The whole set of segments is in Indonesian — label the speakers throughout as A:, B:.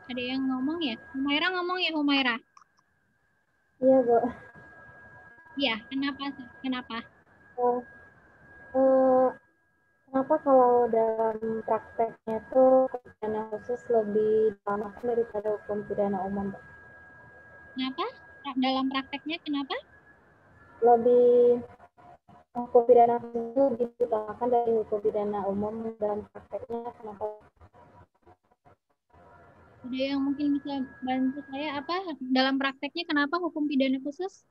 A: Ada yang ngomong ya? Humaira ngomong ya, Humaira?
B: Iya, Bu.
A: Iya, kenapa? Kenapa?
B: Eh, eh, Kenapa kalau dalam prakteknya tuh pidana khusus lebih diutamakan daripada hukum pidana umum, Bu?
A: Kenapa? Dalam prakteknya kenapa?
B: Lebih hukum pidana khusus itu lebih diutamakan dari hukum pidana umum dalam prakteknya, kenapa?
A: Ada yang mungkin bisa bantu saya apa? Dalam prakteknya kenapa hukum pidana khusus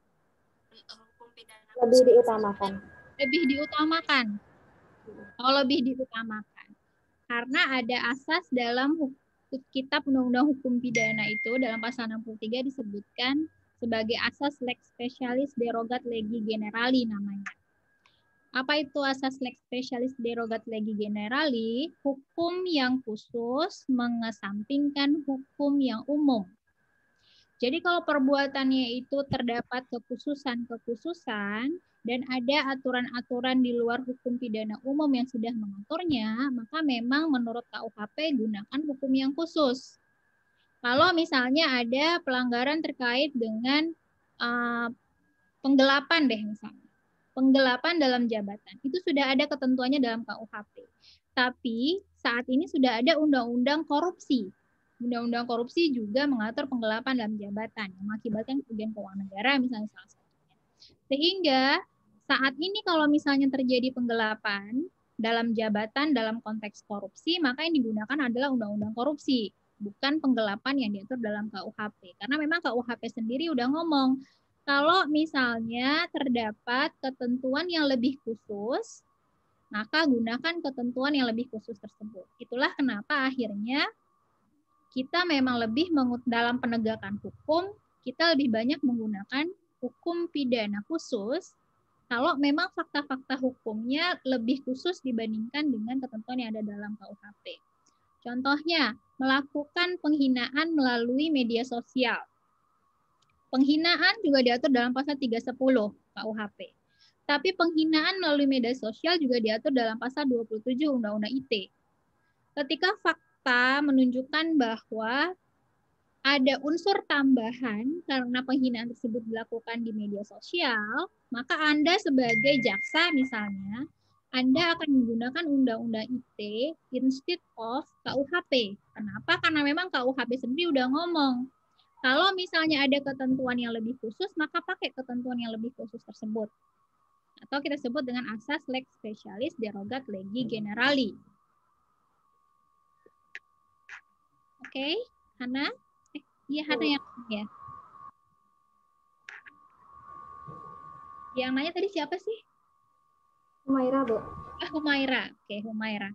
B: Lebih diutamakan.
A: lebih diutamakan? Oh, lebih diutamakan. Karena ada asas dalam Kitab Undang-Undang Hukum Pidana itu dalam pasal 63 disebutkan sebagai asas lex specialis derogat legi generali namanya. Apa itu asas lex specialis derogat legi generali? Hukum yang khusus mengesampingkan hukum yang umum. Jadi kalau perbuatannya itu terdapat kekhususan-kekhususan dan ada aturan-aturan di luar hukum pidana umum yang sudah mengaturnya, maka memang menurut KUHP gunakan hukum yang khusus. Kalau misalnya ada pelanggaran terkait dengan uh, penggelapan deh misalnya. Penggelapan dalam jabatan. Itu sudah ada ketentuannya dalam KUHP. Tapi saat ini sudah ada undang-undang korupsi. Undang-undang korupsi juga mengatur penggelapan dalam jabatan yang mengakibatkan kerugian keuangan negara misalnya salah satunya. Sehingga saat ini kalau misalnya terjadi penggelapan dalam jabatan dalam konteks korupsi, maka yang digunakan adalah undang-undang korupsi, bukan penggelapan yang diatur dalam KUHP. Karena memang KUHP sendiri udah ngomong kalau misalnya terdapat ketentuan yang lebih khusus, maka gunakan ketentuan yang lebih khusus tersebut. Itulah kenapa akhirnya kita memang lebih dalam penegakan hukum, kita lebih banyak menggunakan hukum pidana khusus kalau memang fakta-fakta hukumnya lebih khusus dibandingkan dengan ketentuan yang ada dalam KUHP. Contohnya, melakukan penghinaan melalui media sosial. Penghinaan juga diatur dalam pasal 310 KUHP. Tapi penghinaan melalui media sosial juga diatur dalam pasal 27 Undang-Undang ITE. Ketika fakta menunjukkan bahwa ada unsur tambahan karena penghinaan tersebut dilakukan di media sosial, maka Anda sebagai jaksa misalnya, Anda akan menggunakan Undang-Undang ITE instead of KUHP. Kenapa? Karena memang KUHP sendiri udah ngomong kalau misalnya ada ketentuan yang lebih khusus, maka pakai ketentuan yang lebih khusus tersebut. Atau kita sebut dengan asas lex specialis derogat legi generali. Oke, Hana? Iya, Hana yang ya. Yang nanya tadi siapa sih?
B: Humaira, Bu.
A: Humaira. Oke, Humaira.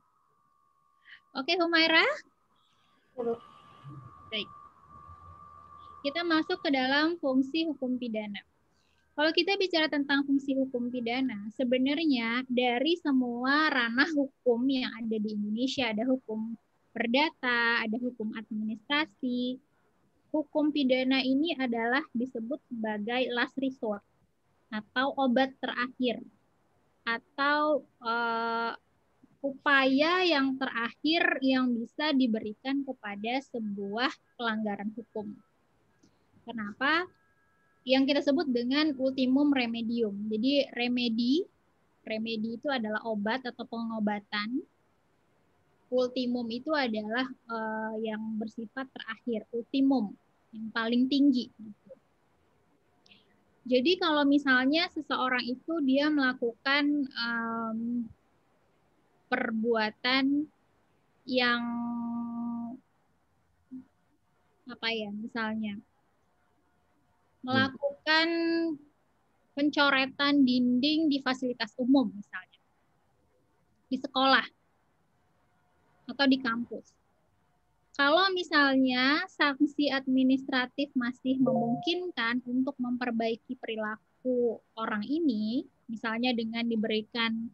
A: Oke, Humaira.
B: Ya, Bu.
A: Baik. Kita masuk ke dalam fungsi hukum pidana. Kalau kita bicara tentang fungsi hukum pidana, sebenarnya dari semua ranah hukum yang ada di Indonesia, ada hukum perdata, ada hukum administrasi, hukum pidana ini adalah disebut sebagai last resort atau obat terakhir atau upaya yang terakhir yang bisa diberikan kepada sebuah pelanggaran hukum. Kenapa? Yang kita sebut dengan ultimum remedium. Jadi remedi itu adalah obat atau pengobatan. Ultimum itu adalah yang bersifat terakhir, ultimum, yang paling tinggi. Gitu. Jadi kalau misalnya seseorang itu dia melakukan perbuatan yang apa ya, misalnya melakukan pencoretan dinding di fasilitas umum misalnya, di sekolah atau di kampus. Kalau misalnya sanksi administratif masih memungkinkan untuk memperbaiki perilaku orang ini, misalnya dengan diberikan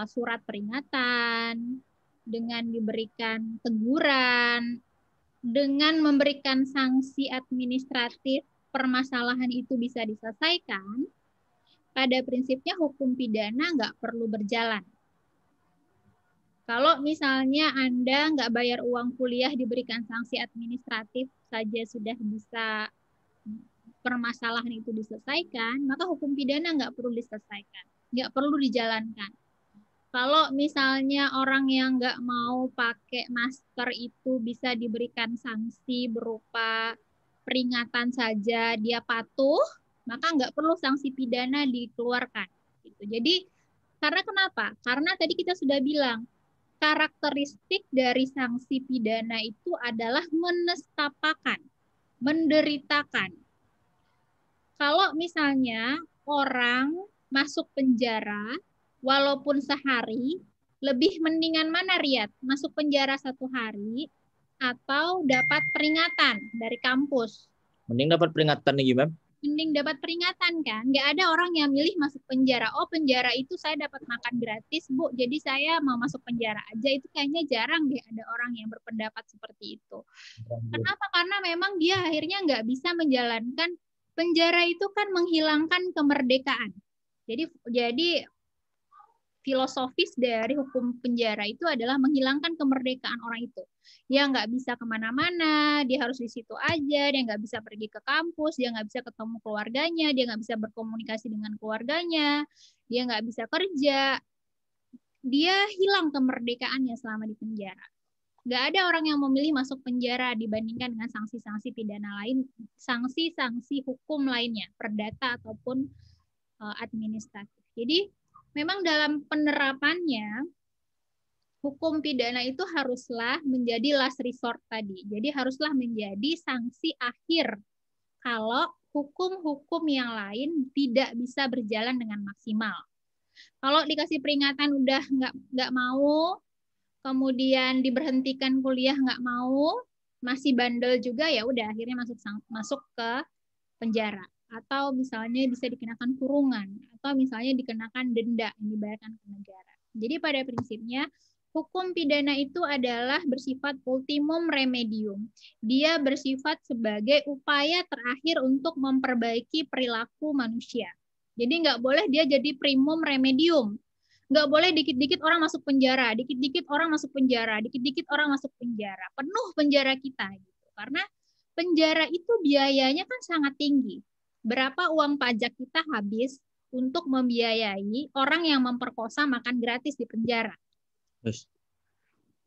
A: surat peringatan, dengan diberikan teguran, dengan memberikan sanksi administratif, permasalahan itu bisa diselesaikan, pada prinsipnya hukum pidana nggak perlu berjalan. Kalau misalnya Anda nggak bayar uang kuliah diberikan sanksi administratif saja sudah bisa permasalahan itu diselesaikan, maka hukum pidana nggak perlu diselesaikan, nggak perlu dijalankan. Kalau misalnya orang yang nggak mau pakai masker itu bisa diberikan sanksi berupa peringatan saja, dia patuh, maka nggak perlu sanksi pidana dikeluarkan. Gitu. Jadi, karena kenapa? Karena tadi kita sudah bilang, karakteristik dari sanksi pidana itu adalah menestapakan, menderitakan. Kalau misalnya orang masuk penjara, walaupun sehari, lebih mendingan mana, Riyad? Masuk penjara 1 hari atau dapat peringatan dari kampus?
C: Mending dapat peringatan nih, Mem.
A: Mending dapat peringatan kan? Nggak ada orang yang milih masuk penjara. Oh, penjara itu saya dapat makan gratis, Bu. Jadi saya mau masuk penjara aja. Itu kayaknya jarang deh ada orang yang berpendapat seperti itu. Kenapa? Karena memang dia akhirnya nggak bisa menjalankan, penjara itu kan menghilangkan kemerdekaan. Jadi filosofis dari hukum penjara itu adalah menghilangkan kemerdekaan orang itu. Dia nggak bisa kemana-mana, dia harus di situ aja, dia nggak bisa pergi ke kampus, dia nggak bisa ketemu keluarganya, dia nggak bisa berkomunikasi dengan keluarganya, dia nggak bisa kerja. Dia hilang kemerdekaannya selama di penjara. Nggak ada orang yang memilih masuk penjara dibandingkan dengan sanksi-sanksi pidana lain, sanksi-sanksi hukum lainnya, perdata ataupun administratif. Jadi memang dalam penerapannya hukum pidana itu haruslah menjadi last resort tadi. Jadi haruslah menjadi sanksi akhir kalau hukum-hukum yang lain tidak bisa berjalan dengan maksimal. Kalau dikasih peringatan udah nggak mau, kemudian diberhentikan kuliah nggak mau, masih bandel juga, ya udah akhirnya masuk ke penjara, atau misalnya bisa dikenakan kurungan, atau misalnya dikenakan denda yang dibayarkan ke negara. Jadi pada prinsipnya hukum pidana itu adalah bersifat ultimum remedium. Dia bersifat sebagai upaya terakhir untuk memperbaiki perilaku manusia. Jadi nggak boleh dia jadi primum remedium. Nggak boleh dikit-dikit orang masuk penjara, dikit-dikit orang masuk penjara, dikit-dikit orang masuk penjara. Penuh penjara kita gitu. Karena penjara itu biayanya kan sangat tinggi. Berapa uang pajak kita habis untuk membiayai orang yang memperkosa makan gratis di penjara?
C: Yes.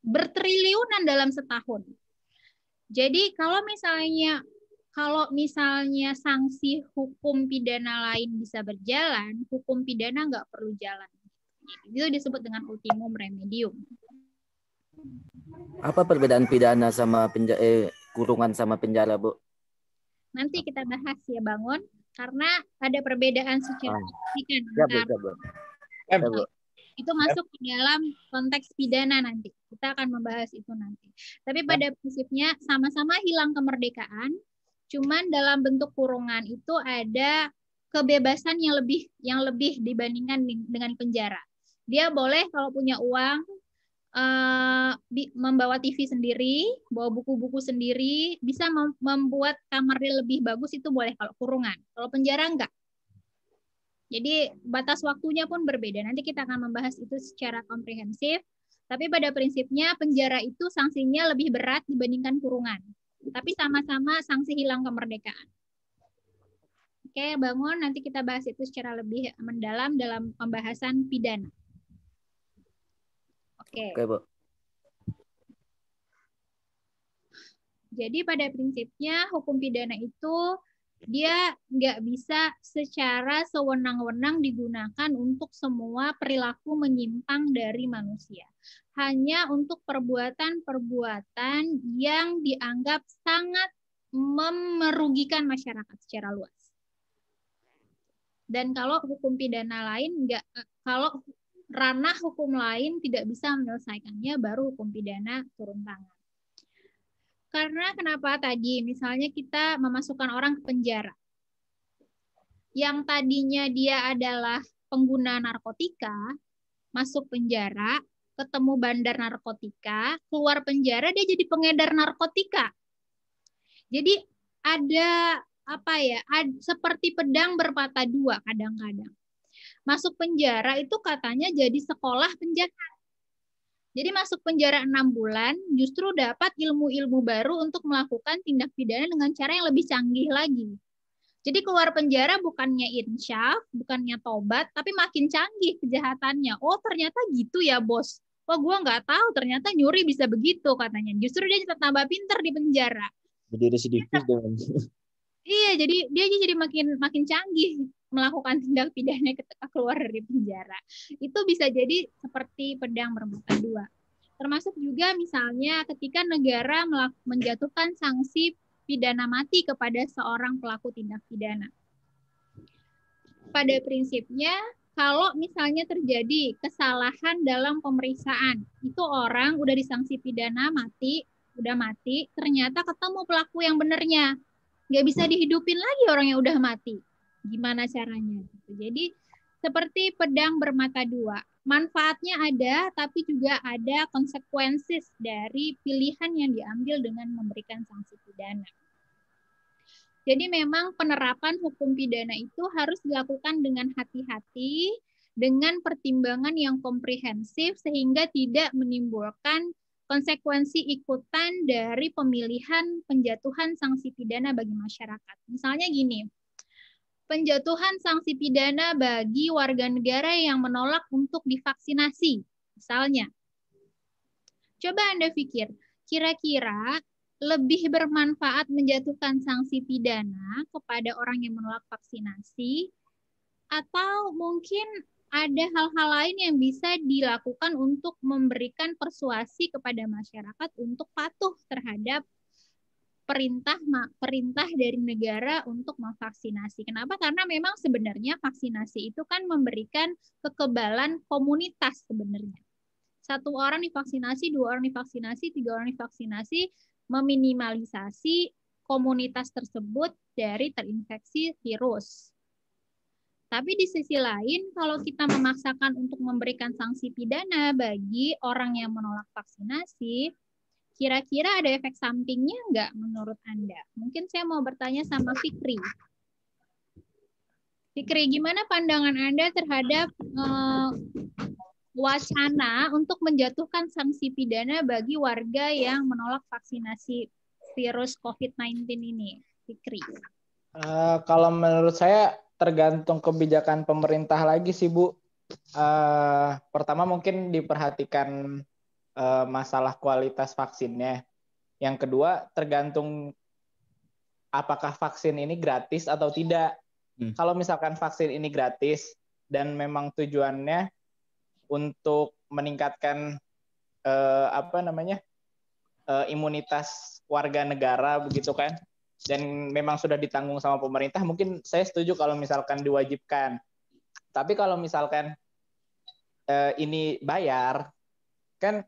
A: Bertriliunan dalam setahun. Jadi kalau misalnya sanksi hukum pidana lain bisa berjalan, hukum pidana nggak perlu jalan. Itu disebut dengan ultimum remedium.
D: Apa perbedaan pidana sama kurungan sama penjara, Bu?
A: Nanti kita bahas ya, Bangun, karena ada perbedaan secara signifikan antara itu masuk ke dalam konteks pidana nanti. Kita akan membahas itu nanti. Tapi pada prinsipnya sama-sama hilang kemerdekaan, cuman dalam bentuk kurungan itu ada kebebasan yang lebih dibandingkan dengan penjara. Dia boleh kalau punya uang membawa TV sendiri, bawa buku-buku sendiri, bisa membuat kamarnya lebih bagus, itu boleh kalau kurungan. Kalau penjara enggak. Jadi batas waktunya pun berbeda. Nanti kita akan membahas itu secara komprehensif. Tapi pada prinsipnya penjara itu sanksinya lebih berat dibandingkan kurungan. Tapi sama-sama sanksi hilang kemerdekaan. Oke, Bangun, nanti kita bahas itu secara lebih mendalam dalam pembahasan pidana. Oke, Bu. Jadi pada prinsipnya hukum pidana itu dia nggak bisa secara sewenang-wenang digunakan untuk semua perilaku menyimpang dari manusia. Hanya untuk perbuatan-perbuatan yang dianggap sangat merugikan masyarakat secara luas. Dan kalau hukum pidana lain kalau ranah hukum lain tidak bisa menyelesaikannya, baru hukum pidana turun tangan. Karena kenapa tadi misalnya kita memasukkan orang ke penjara, yang tadinya dia adalah pengguna narkotika, masuk penjara, ketemu bandar narkotika, keluar penjara dia jadi pengedar narkotika. Jadi ada seperti pedang bermata dua kadang-kadang. Masuk penjara itu katanya jadi sekolah penjahat. Jadi masuk penjara 6 bulan justru dapat ilmu-ilmu baru untuk melakukan tindak pidana dengan cara yang lebih canggih lagi. Jadi keluar penjara bukannya insyaf, bukannya tobat, tapi makin canggih kejahatannya. Oh ternyata gitu ya bos. Wah gue nggak tahu ternyata nyuri bisa begitu katanya. Justru dia tambah pinter di penjara.
C: Jadi residivis dengan.
A: Iya, jadi dia jadi makin canggih melakukan tindak pidana ketika keluar dari penjara. Itu bisa jadi seperti pedang bermata dua. Termasuk juga misalnya ketika negara menjatuhkan sanksi pidana mati kepada seorang pelaku tindak pidana. Pada prinsipnya, kalau misalnya terjadi kesalahan dalam pemeriksaan, itu orang udah disanksi pidana mati, udah mati, ternyata ketemu pelaku yang benernya. Nggak bisa dihidupin lagi orang yang udah mati. Gimana caranya? Jadi seperti pedang bermata dua. Manfaatnya ada, tapi juga ada konsekuensi dari pilihan yang diambil dengan memberikan sanksi pidana. Jadi memang penerapan hukum pidana itu harus dilakukan dengan hati-hati, dengan pertimbangan yang komprehensif, sehingga tidak menimbulkan konsekuensi ikutan dari pemilihan penjatuhan sanksi pidana bagi masyarakat. Misalnya gini, penjatuhan sanksi pidana bagi warga negara yang menolak untuk divaksinasi. Misalnya, coba Anda pikir, kira-kira lebih bermanfaat menjatuhkan sanksi pidana kepada orang yang menolak vaksinasi, atau mungkin ada hal-hal lain yang bisa dilakukan untuk memberikan persuasi kepada masyarakat untuk patuh terhadap perintah dari negara untuk memvaksinasi. Kenapa? Karena memang sebenarnya vaksinasi itu kan memberikan kekebalan komunitas sebenarnya. 1 orang divaksinasi, 2 orang divaksinasi, 3 orang divaksinasi, meminimalisasi komunitas tersebut dari terinfeksi virus. Tapi di sisi lain, kalau kita memaksakan untuk memberikan sanksi pidana bagi orang yang menolak vaksinasi, kira-kira ada efek sampingnya nggak menurut Anda? Mungkin saya mau bertanya sama Fikri. Fikri, gimana pandangan Anda terhadap wacana untuk menjatuhkan sanksi pidana bagi warga yang menolak vaksinasi virus COVID-19 ini? Fikri.
E: Kalau menurut saya tergantung kebijakan pemerintah lagi sih Bu. Pertama mungkin diperhatikan masalah kualitas vaksinnya. Yang kedua tergantung apakah vaksin ini gratis atau tidak. Kalau misalkan vaksin ini gratis dan memang tujuannya untuk meningkatkan imunitas warga negara begitu kan, dan memang sudah ditanggung sama pemerintah, mungkin saya setuju kalau misalkan diwajibkan. Tapi kalau misalkan ini bayar, kan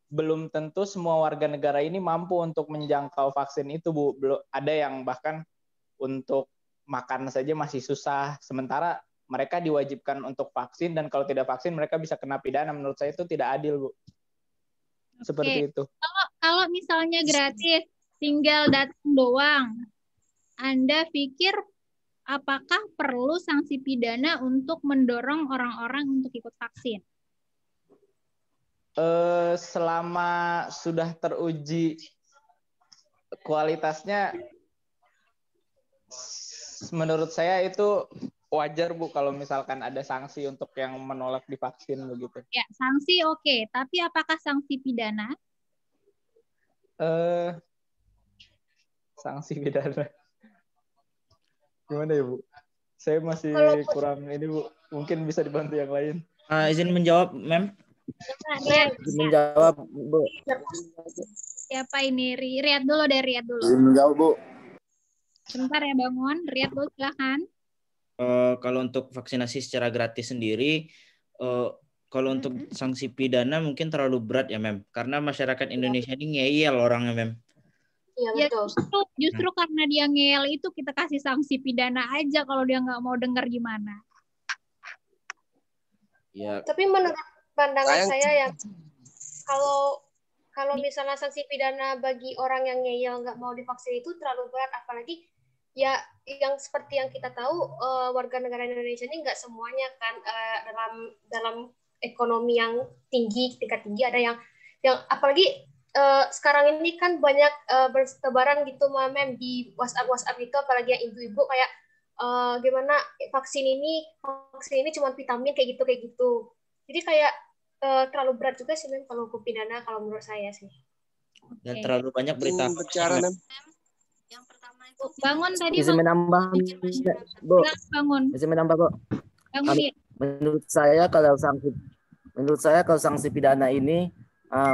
E: belum tentu semua warga negara ini mampu untuk menjangkau vaksin itu, Bu. Belum ada yang bahkan untuk makan saja masih susah, sementara mereka diwajibkan untuk vaksin, dan kalau tidak vaksin mereka bisa kena pidana. Menurut saya itu tidak adil, Bu. Seperti itu.
A: Kalau misalnya gratis, tinggal datang doang, Anda pikir apakah perlu sanksi pidana untuk mendorong orang-orang untuk ikut vaksin?
E: Selama sudah teruji kualitasnya, menurut saya itu wajar Bu kalau misalkan ada sanksi untuk yang menolak divaksin begitu.
A: Ya, sanksi oke. Tapi apakah sanksi pidana?
E: Sanksi pidana. Gimana ya Bu? Saya masih kurang ini Bu. Mungkin bisa dibantu yang lain.
C: Izin menjawab, Mem.
D: Menjawab, Bu.
A: Siapa ini? Riyad dulu deh, Riyad dulu.
D: Menjawab, Bu.
A: Sebentar ya bangun. Riyad dulu silakan.
C: Kalau untuk vaksinasi secara gratis sendiri, kalau untuk sanksi pidana mungkin terlalu berat ya, Mem. Karena masyarakat Indonesia ini ngeyel orangnya, Mem.
A: Iya, betul. Justru karena dia ngeyel itu kita kasih sanksi pidana aja, kalau dia nggak mau dengar gimana.
C: Ya.
B: Tapi menurut pandangan saya yang kalau misalnya sanksi pidana bagi orang yang ngeyel nggak mau divaksin itu terlalu berat, apalagi ya yang seperti yang kita tahu warga negara Indonesia ini nggak semuanya kan dalam
F: ekonomi yang tinggi, tingkat tinggi, ada yang apalagi sekarang ini kan banyak bertebaran gitu Mem di WhatsApp gitu, apalagi yang ibu-ibu kayak gimana vaksin ini cuma vitamin kayak gitu. Jadi kayak terlalu berat juga sih Mem kalau hukum pidana kalau menurut saya sih.
C: Dan terlalu banyak berita
G: bicara Mem.
A: Yang pertama itu bangun tadi
D: Bisa menambah, Bu.
A: bangun.
D: Bisa menambah, Bu.
A: Bangun dia.
D: Menurut saya kalau sanksi pidana ini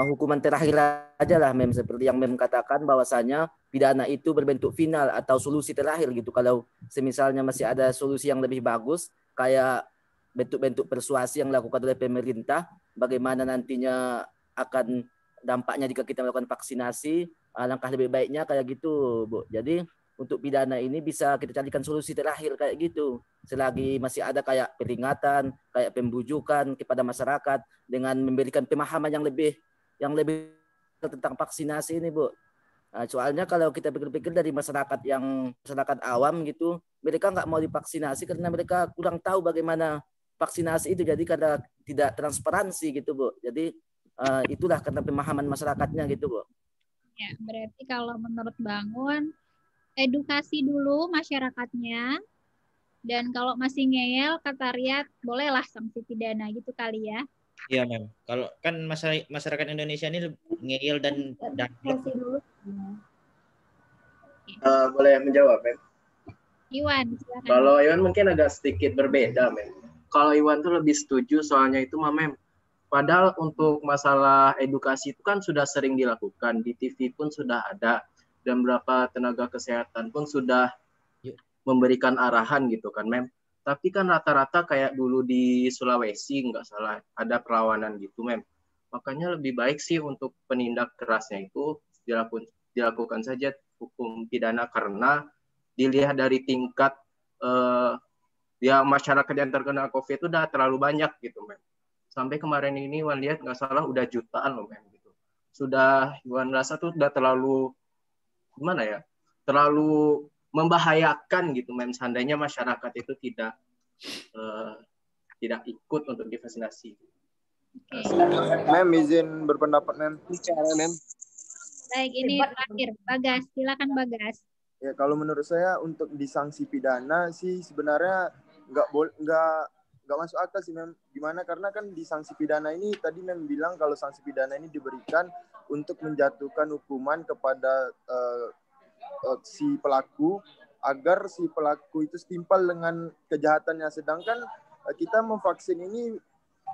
D: hukuman terakhir aja lah, Mem, seperti yang Mem katakan bahwasanya pidana itu berbentuk final atau solusi terakhir gitu. Kalau semisalnya masih ada solusi yang lebih bagus kayak bentuk-bentuk persuasi yang dilakukan oleh pemerintah, bagaimana nantinya akan dampaknya jika kita melakukan vaksinasi, langkah lebih baiknya kayak gitu, Bu. Jadi untuk pidana ini bisa kita carikan solusi terakhir kayak gitu. Selagi masih ada kayak peringatan, kayak pembujukan kepada masyarakat dengan memberikan pemahaman yang lebih tentang vaksinasi ini, Bu. Nah, soalnya kalau kita pikir-pikir dari masyarakat awam gitu, mereka nggak mau divaksinasi karena mereka kurang tahu bagaimana vaksinasi itu. Jadi karena tidak transparansi gitu, Bu. Jadi itulah karena pemahaman masyarakatnya gitu, Bu.
A: Ya, berarti kalau menurut Bangun, edukasi dulu masyarakatnya, dan kalau masih ngeyel, kata Riyad, bolehlah sanksi pidana gitu kali ya.
C: Iya, Mem. Kalau kan masyarakat Indonesia ini ngeyel dan
B: dulu.
G: Boleh menjawab, Mem?
A: Iwan, silakan.
G: Kalau Iwan mungkin agak sedikit berbeda, Mem. Kalau Iwan tuh lebih setuju soalnya itu, Mem. Padahal untuk masalah edukasi itu kan sudah sering dilakukan, di TV pun sudah ada, dan beberapa tenaga kesehatan pun sudah memberikan arahan gitu kan, Mem. Tapi kan rata-rata kayak dulu di Sulawesi, nggak salah, ada perlawanan gitu, Mem. Makanya lebih baik sih untuk penindak kerasnya itu dilakukan saja hukum pidana, karena dilihat dari tingkat masyarakat yang terkena COVID itu udah terlalu banyak gitu, Mem. Sampai kemarin ini Wan lihat nggak salah udah jutaan loh, Mem. Gitu. Sudah Wan rasa tuh udah terlalu gimana ya? Terlalu membahayakan gitu, Mem. Seandainya masyarakat itu tidak ikut untuk divaksinasi.
H: Mem, izin berpendapat, Mem. Bicara, Mem.
A: Baik, ini terakhir. Bagas, silakan Bagas.
H: Ya, kalau menurut saya untuk disanksi pidana sih sebenarnya nggak masuk akal sih, Mem. Gimana? Karena kan di sanksi pidana ini tadi Mem bilang kalau sanksi pidana ini diberikan untuk menjatuhkan hukuman kepada si pelaku agar si pelaku itu setimpal dengan kejahatannya. Sedangkan kita memvaksin ini,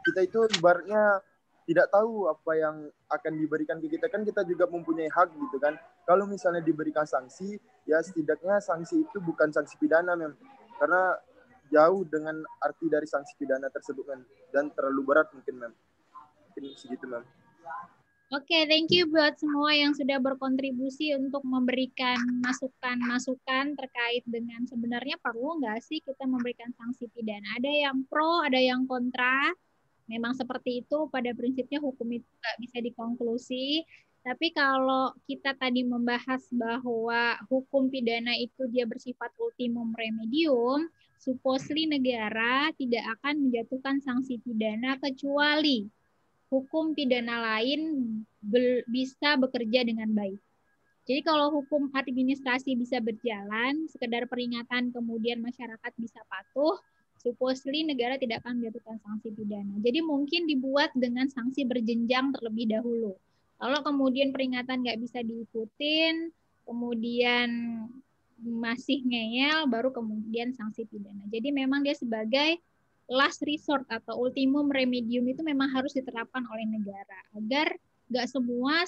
H: kita itu ibaratnya tidak tahu apa yang akan diberikan ke kita, kan kita juga mempunyai hak gitu kan. Kalau misalnya diberikan sanksi, ya setidaknya sanksi itu bukan sanksi pidana, Mem. Karena jauh dengan arti dari sanksi pidana tersebut, Mem. Dan terlalu berat mungkin, Mem. Mungkin segitu, Mem.
A: Oke, thank you buat semua yang sudah berkontribusi untuk memberikan masukan-masukan terkait dengan sebenarnya perlu nggak sih kita memberikan sanksi pidana. Ada yang pro, ada yang kontra. Memang seperti itu, pada prinsipnya hukum itu nggak bisa dikonklusi. Tapi kalau kita tadi membahas bahwa hukum pidana itu dia bersifat ultimum remedium, supposedly negara tidak akan menjatuhkan sanksi pidana kecuali hukum pidana lain bisa bekerja dengan baik. Jadi kalau hukum administrasi bisa berjalan, sekedar peringatan kemudian masyarakat bisa patuh, supposedly negara tidak akan menjatuhkan sanksi pidana. Jadi mungkin dibuat dengan sanksi berjenjang terlebih dahulu. Kalau kemudian peringatan nggak bisa diikutin, kemudian masih ngeyel, baru kemudian sanksi pidana. Jadi memang dia sebagai last resort atau ultimum remedium itu memang harus diterapkan oleh negara agar nggak semua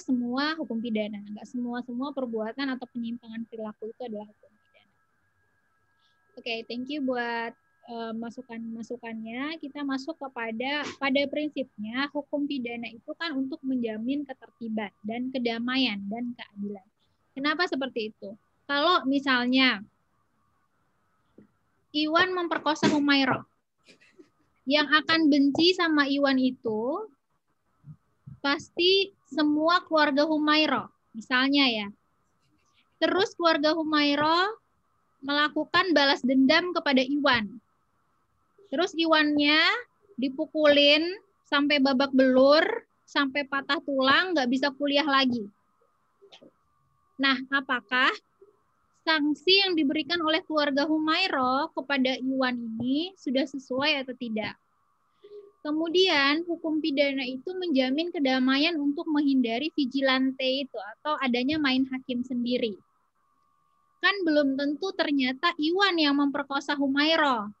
A: hukum pidana, nggak semua perbuatan atau penyimpangan perilaku itu adalah hukum pidana. Oke, thank you buat masukannya. Kita masuk pada prinsipnya hukum pidana itu kan untuk menjamin ketertiban dan kedamaian dan keadilan. Kenapa seperti itu? Kalau misalnya Iwan memperkosa Humairah, yang akan benci sama Iwan itu pasti semua keluarga Humairah, misalnya ya. Terus keluarga Humairah melakukan balas dendam kepada Iwan. Terus Iwannya dipukulin sampai babak belur, sampai patah tulang, nggak bisa kuliah lagi. Nah, apakah sanksi yang diberikan oleh keluarga Humairah kepada Iwan ini sudah sesuai atau tidak? Kemudian hukum pidana itu menjamin kedamaian untuk menghindari vigilante itu atau adanya main hakim sendiri. Kan belum tentu ternyata Iwan yang memperkosa Humairah.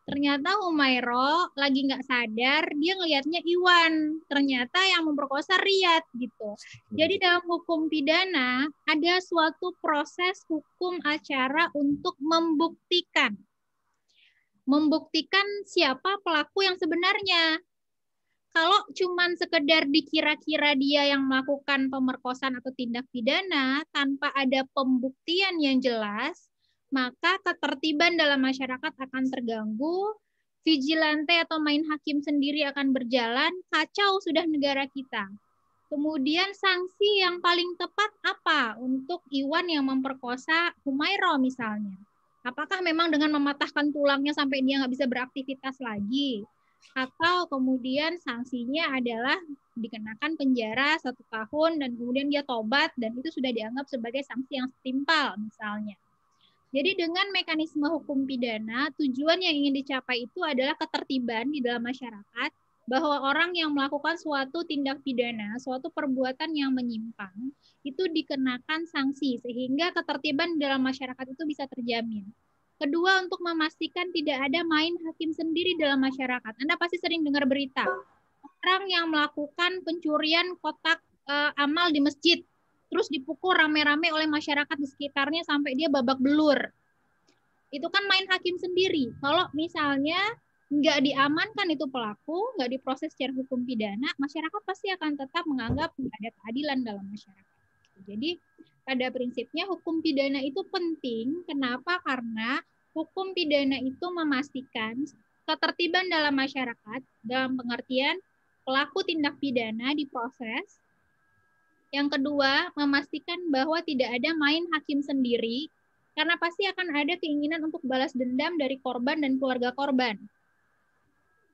A: Ternyata Humairah lagi nggak sadar, dia ngelihatnya Iwan. Ternyata yang memperkosa Riyad gitu. Jadi dalam hukum pidana ada suatu proses hukum acara untuk membuktikan siapa pelaku yang sebenarnya. Kalau cuman sekedar dikira-kira dia yang melakukan pemerkosaan atau tindak pidana tanpa ada pembuktian yang jelas, maka ketertiban dalam masyarakat akan terganggu, vigilante atau main hakim sendiri akan berjalan, kacau sudah negara kita. Kemudian sanksi yang paling tepat apa untuk Iwan yang memperkosa Humairah misalnya? Apakah memang dengan mematahkan tulangnya sampai dia nggak bisa beraktivitas lagi? Atau kemudian sanksinya adalah dikenakan penjara 1 tahun dan kemudian dia tobat dan itu sudah dianggap sebagai sanksi yang setimpal misalnya. Jadi dengan mekanisme hukum pidana, tujuan yang ingin dicapai itu adalah ketertiban di dalam masyarakat, bahwa orang yang melakukan suatu tindak pidana, suatu perbuatan yang menyimpang, itu dikenakan sanksi, sehingga ketertiban dalam masyarakat itu bisa terjamin. Kedua, untuk memastikan tidak ada main hakim sendiri dalam masyarakat. Anda pasti sering dengar berita, orang yang melakukan pencurian kotak amal di masjid, terus dipukul rame-rame oleh masyarakat di sekitarnya sampai dia babak belur. Itu kan main hakim sendiri. Kalau misalnya nggak diamankan itu pelaku, nggak diproses secara hukum pidana, masyarakat pasti akan tetap menganggap nggak ada keadilan dalam masyarakat. Jadi pada prinsipnya hukum pidana itu penting. Kenapa? Karena hukum pidana itu memastikan ketertiban dalam masyarakat dalam pengertian pelaku tindak pidana diproses. Yang kedua, memastikan bahwa tidak ada main hakim sendiri, karena pasti akan ada keinginan untuk balas dendam dari korban dan keluarga korban.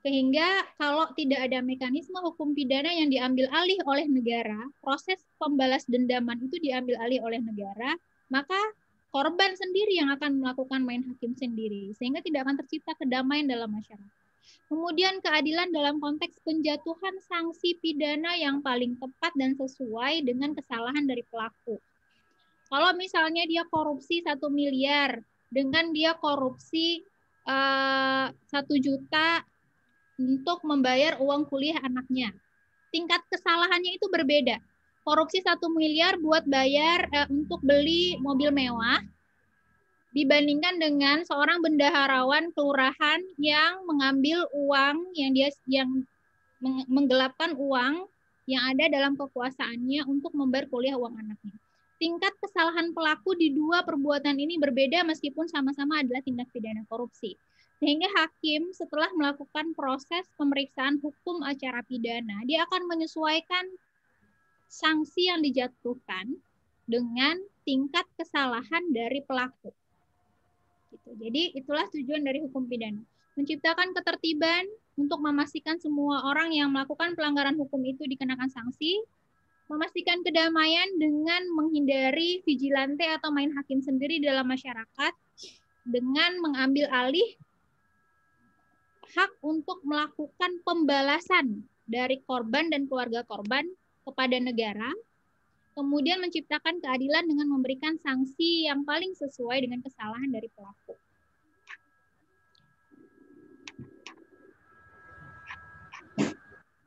A: Sehingga kalau tidak ada mekanisme hukum pidana yang diambil alih oleh negara, proses pembalas dendaman itu diambil alih oleh negara, maka korban sendiri yang akan melakukan main hakim sendiri, sehingga tidak akan tercipta kedamaian dalam masyarakat. Kemudian keadilan dalam konteks penjatuhan sanksi pidana yang paling tepat dan sesuai dengan kesalahan dari pelaku. Kalau misalnya dia korupsi 1 miliar, dengan dia korupsi 1 juta untuk membayar uang kuliah anaknya, tingkat kesalahannya itu berbeda. Korupsi 1 miliar buat bayar untuk beli mobil mewah, dibandingkan dengan seorang bendaharawan kelurahan yang mengambil uang yang menggelapkan uang yang ada dalam kekuasaannya untuk membayar kuliah uang anaknya. Tingkat kesalahan pelaku di dua perbuatan ini berbeda meskipun sama-sama adalah tindak pidana korupsi. Sehingga hakim setelah melakukan proses pemeriksaan hukum acara pidana, dia akan menyesuaikan sanksi yang dijatuhkan dengan tingkat kesalahan dari pelaku. Gitu. Jadi itulah tujuan dari hukum pidana. Menciptakan ketertiban untuk memastikan semua orang yang melakukan pelanggaran hukum itu dikenakan sanksi, memastikan kedamaian dengan menghindari vigilante atau main hakim sendiri dalam masyarakat, dengan mengambil alih hak untuk melakukan pembalasan dari korban dan keluarga korban kepada negara, kemudian menciptakan keadilan dengan memberikan sanksi yang paling sesuai dengan kesalahan dari pelaku.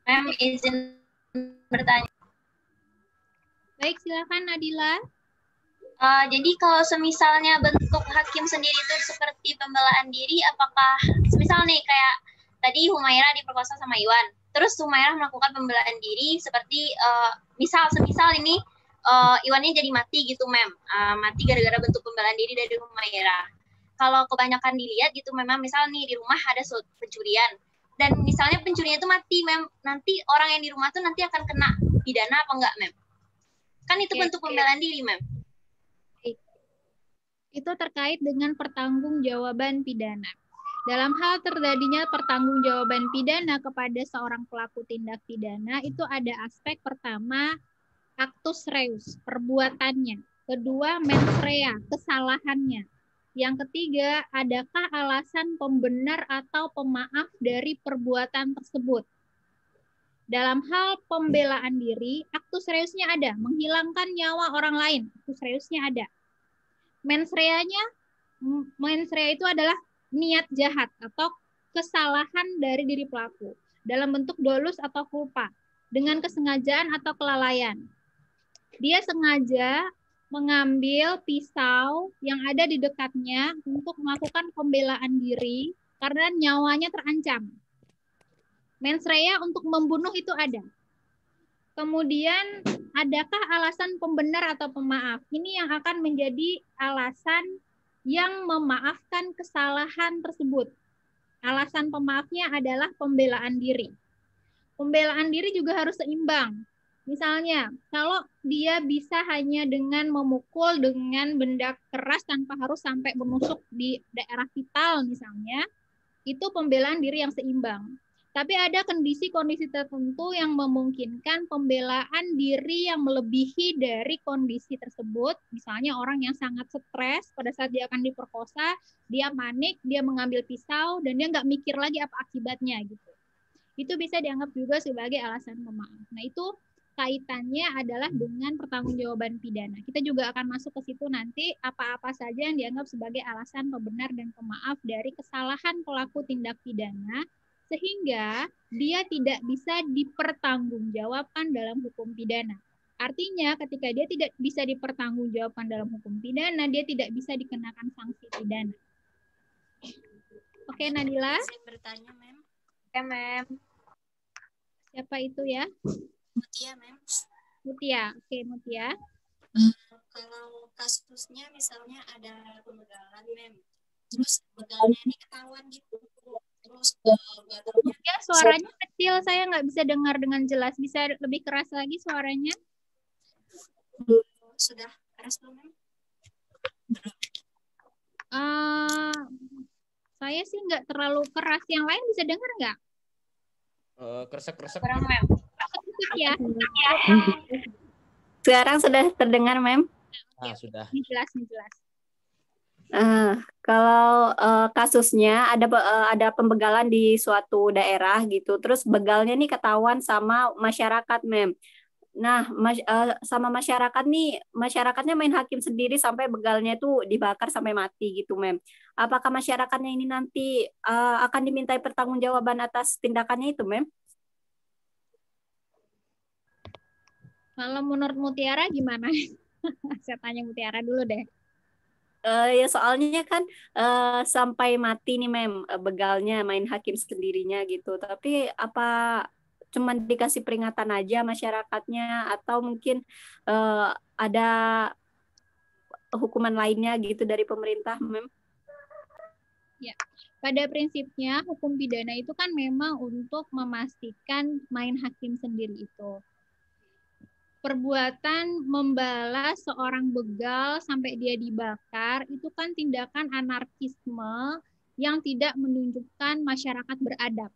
I: Ma'am, izin bertanya.
A: Baik, silakan Nadila.
I: Jadi kalau semisalnya bentuk hakim sendiri itu seperti pembelaan diri, apakah semisal nih kayak tadi Humairah diperkosa sama Iwan, terus Humairah melakukan pembelaan diri seperti semisal ini Iwannya jadi mati gitu, Mem, mati gara-gara bentuk pembelaan diri dari Humairah. Kalau kebanyakan dilihat gitu, memang misal nih di rumah ada suatu pencurian, dan misalnya pencurinya itu mati, Mem, nanti orang yang di rumah tuh nanti akan kena pidana apa enggak, Mem? Kan itu bentuk pembelaan diri, Mem.
A: Itu terkait dengan pertanggungjawaban pidana. Dalam hal terjadinya pertanggungjawaban pidana kepada seorang pelaku tindak pidana, itu ada aspek pertama, actus reus, perbuatannya. Kedua, mens rea, kesalahannya. Yang ketiga, adakah alasan pembenar atau pemaaf dari perbuatan tersebut? Dalam hal pembelaan diri, actus reusnya ada, menghilangkan nyawa orang lain, actus reusnya ada. Mens rea itu adalah niat jahat atau kesalahan dari diri pelaku dalam bentuk dolus atau culpa dengan kesengajaan atau kelalaian. Dia sengaja mengambil pisau yang ada di dekatnya untuk melakukan pembelaan diri karena nyawanya terancam. Mens rea untuk membunuh itu ada. Kemudian, adakah alasan pembenar atau pemaaf? Ini yang akan menjadi alasan yang memaafkan kesalahan tersebut. Alasan pemaafnya adalah pembelaan diri. Pembelaan diri juga harus seimbang. Misalnya, kalau dia bisa hanya dengan memukul dengan benda keras tanpa harus sampai menusuk di daerah vital misalnya, itu pembelaan diri yang seimbang. Tapi ada kondisi-kondisi tertentu yang memungkinkan pembelaan diri yang melebihi dari kondisi tersebut. Misalnya orang yang sangat stres pada saat dia akan diperkosa, dia panik, dia mengambil pisau, dan dia nggak mikir lagi apa akibatnya gitu. Itu bisa dianggap juga sebagai alasan pemaaf. Nah itu kaitannya adalah dengan pertanggungjawaban pidana. Kita juga akan masuk ke situ nanti apa-apa saja yang dianggap sebagai alasan pembenar dan pemaaf dari kesalahan pelaku tindak pidana, sehingga dia tidak bisa dipertanggungjawabkan dalam hukum pidana. Artinya ketika dia tidak bisa dipertanggungjawabkan dalam hukum pidana, dia tidak bisa dikenakan sanksi pidana. Oke, Nadila?
J: Saya bertanya, Mem.
I: Oke, Mem.
A: Siapa itu ya?
J: Mutia, Mem.
A: Mutia. Oke, Mutia.
J: Kalau kasusnya misalnya ada pembegalan, Mem. Terus begalnya ini ketahuan gitu. Terus
A: ya, suaranya kecil, saya nggak bisa dengar dengan jelas. Bisa lebih keras lagi suaranya?
J: Sudah keras belum, Mem?
A: Saya sih nggak terlalu keras. Yang lain bisa dengar nggak?
C: Kresek-kresek.
I: Kurang, Mem.
A: Ya.
K: Sekarang sudah terdengar, Mem?
C: Nah, sudah.
A: Ini jelas, ini jelas.
K: Kalau kasusnya ada pembegalan di suatu daerah gitu, terus begalnya nih ketahuan sama masyarakat, Mem. Nah, sama masyarakat nih, masyarakatnya main hakim sendiri sampai begalnya itu dibakar sampai mati gitu, Mem. Apakah masyarakatnya ini nanti akan dimintai pertanggungjawaban atas tindakannya itu, Mem?
A: Kalau menurut Mutiara gimana? Saya tanya Mutiara dulu deh.
K: Ya soalnya kan sampai mati nih, Mem, begalnya main hakim sendirinya gitu. Tapi apa cuman dikasih peringatan aja masyarakatnya atau mungkin ada hukuman lainnya gitu dari pemerintah, Mem?
A: Ya, pada prinsipnya hukum pidana itu kan memang untuk memastikan main hakim sendiri itu. Perbuatan membalas seorang begal sampai dia dibakar itu kan tindakan anarkisme yang tidak menunjukkan masyarakat beradab.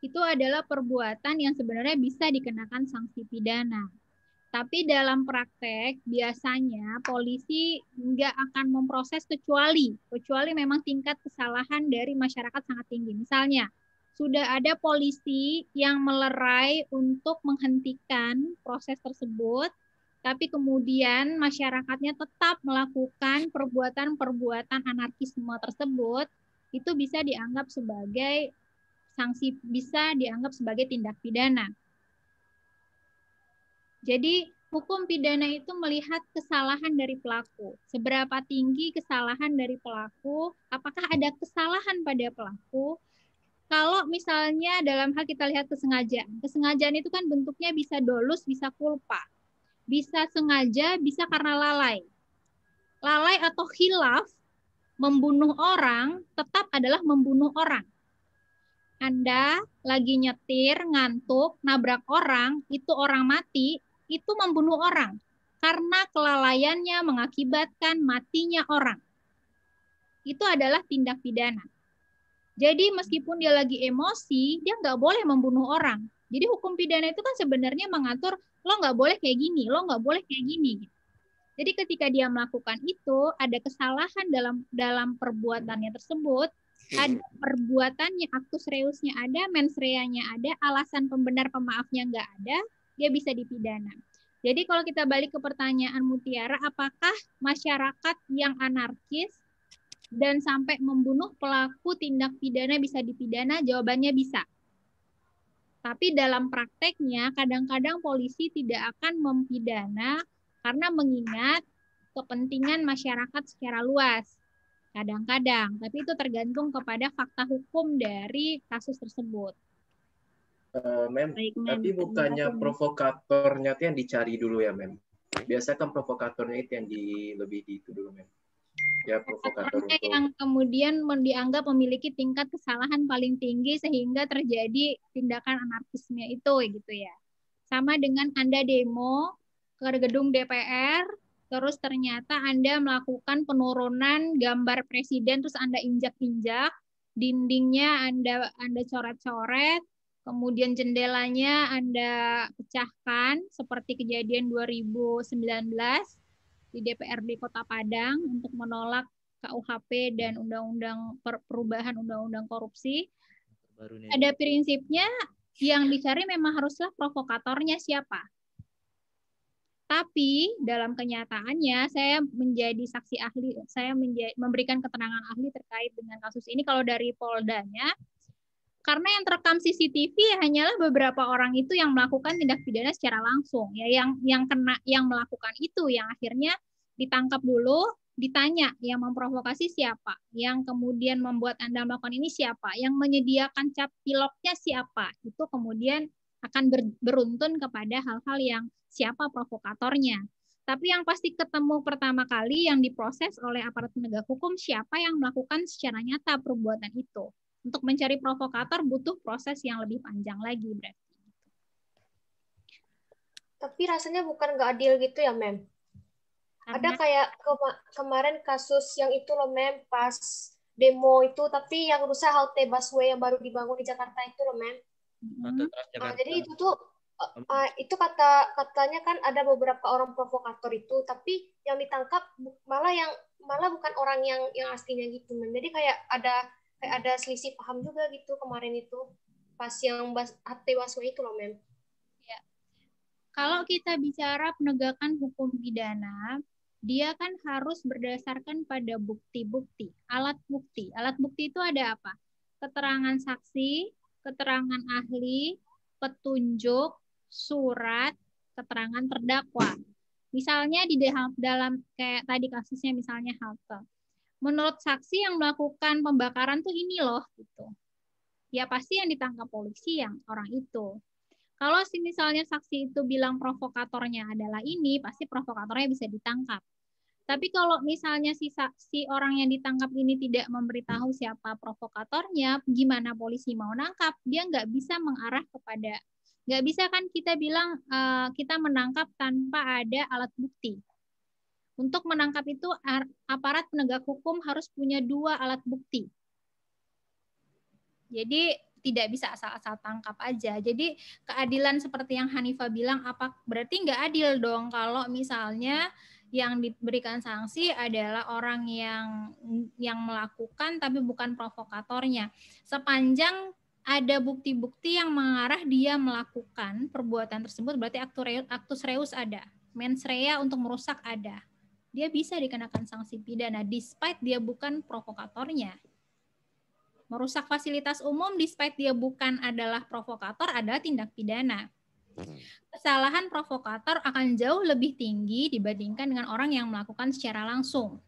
A: Itu adalah perbuatan yang sebenarnya bisa dikenakan sanksi pidana. Tapi dalam praktek biasanya polisi nggak akan memproses kecuali memang tingkat kesalahan dari masyarakat sangat tinggi. Misalnya, sudah ada polisi yang melerai untuk menghentikan proses tersebut, tapi kemudian masyarakatnya tetap melakukan perbuatan-perbuatan anarkisme tersebut, itu bisa dianggap sebagai sanksi, bisa dianggap sebagai tindak pidana. Jadi hukum pidana itu melihat kesalahan dari pelaku. Seberapa tinggi kesalahan dari pelaku, apakah ada kesalahan pada pelaku? Kalau misalnya dalam hal kita lihat kesengajaan itu kan bentuknya bisa dolus, bisa culpa. Bisa sengaja, bisa karena lalai. Lalai atau khilaf, membunuh orang, tetap adalah membunuh orang. Anda lagi nyetir, ngantuk, nabrak orang, itu orang mati, itu membunuh orang. Karena kelalaiannya mengakibatkan matinya orang. itu adalah tindak pidana. Jadi meskipun dia lagi emosi, dia nggak boleh membunuh orang. Jadi hukum pidana itu kan sebenarnya mengatur lo nggak boleh kayak gini, lo nggak boleh kayak gini. Jadi ketika dia melakukan itu, ada kesalahan dalam perbuatannya tersebut, ada perbuatannya, actus reusnya ada, mens reanya ada, alasan pembenar pemaafnya nggak ada, dia bisa dipidana. Jadi kalau kita balik ke pertanyaan Mutiara, apakah masyarakat yang anarkis dan sampai membunuh pelaku tindak pidana bisa dipidana? Jawabannya bisa. Tapi dalam prakteknya kadang-kadang polisi tidak akan mempidana karena mengingat kepentingan masyarakat secara luas. Kadang-kadang, tapi itu tergantung kepada fakta hukum dari kasus tersebut.
G: Mem,
K: Baik, Mem.
G: tapi bukannya
K: Terima kasih, Mem.
G: provokatornya itu yang dicari dulu ya, Mem? Biasanya kan provokatornya itu yang lebih di itu dulu, Mem. Ya, provokator
A: Provokatornya
G: untuk
A: yang kemudian dianggap memiliki tingkat kesalahan paling tinggi sehingga terjadi tindakan anarkisme itu gitu ya. Sama dengan Anda demo ke gedung DPR, terus ternyata Anda melakukan penurunan gambar presiden, terus Anda injak-injak, dindingnya Anda coret-coret, kemudian jendelanya Anda pecahkan, seperti kejadian 2019 di DPRD Kota Padang untuk menolak KUHP dan undang-undang perubahan undang-undang korupsi. Ada prinsipnya yang dicari memang haruslah provokatornya siapa. Tapi dalam kenyataannya saya menjadi saksi ahli, saya memberikan keterangan ahli terkait dengan kasus ini. Kalau dari Poldanya, karena yang terekam CCTV hanyalah beberapa orang itu yang melakukan tindak pidana secara langsung, ya yang melakukan itu yang akhirnya ditangkap dulu, ditanya yang memprovokasi siapa, yang kemudian membuat Anda melakukan ini siapa, yang menyediakan cap piloknya siapa, itu kemudian akan beruntun kepada hal-hal yang siapa provokatornya. Tapi yang pasti ketemu pertama kali yang diproses oleh aparat penegak hukum siapa yang melakukan secara nyata perbuatan itu. Untuk mencari provokator butuh proses yang lebih panjang lagi berarti.
F: Tapi rasanya bukan nggak adil gitu ya, Mem? Ada kayak kemarin kasus yang itu loh, Mem, pas demo itu, tapi yang rusak halte busway yang baru dibangun di Jakarta itu loh, Mem. Jadi itu tuh itu katanya kan ada beberapa orang provokator itu, tapi yang ditangkap malah bukan orang yang aslinya gitu, Mem. Jadi kayak ada selisih paham juga gitu kemarin itu pas yang halte busway itu loh, Mem.
A: Ya. Kalau kita bicara penegakan hukum pidana, dia kan harus berdasarkan pada bukti-bukti, alat bukti. Alat bukti itu ada apa? Keterangan saksi, keterangan ahli, petunjuk, surat, keterangan terdakwa. Misalnya di dalam kayak tadi kasusnya misalnya halte. Menurut saksi yang melakukan pembakaran tuh ini loh gitu. Ya pasti yang ditangkap polisi yang orang itu. Kalau misalnya saksi itu bilang provokatornya adalah ini, pasti provokatornya bisa ditangkap. Tapi kalau misalnya si orang yang ditangkap ini tidak memberitahu siapa provokatornya, gimana polisi mau nangkap? Dia nggak bisa mengarah kepada, nggak bisa kan kita bilang kita menangkap tanpa ada alat bukti. Untuk menangkap itu aparat penegak hukum harus punya 2 alat bukti. Jadi tidak bisa asal-asal tangkap aja. Jadi keadilan seperti yang Hanifah bilang, apa berarti nggak adil dong kalau misalnya yang diberikan sanksi adalah orang yang melakukan tapi bukan provokatornya. Sepanjang ada bukti-bukti yang mengarah dia melakukan perbuatan tersebut, berarti actus reus ada, mens rea untuk merusak ada. Dia bisa dikenakan sanksi pidana despite dia bukan provokatornya. Merusak fasilitas umum despite dia bukan adalah provokator adalah tindak pidana. Kesalahan provokator akan jauh lebih tinggi dibandingkan dengan orang yang melakukan secara langsung.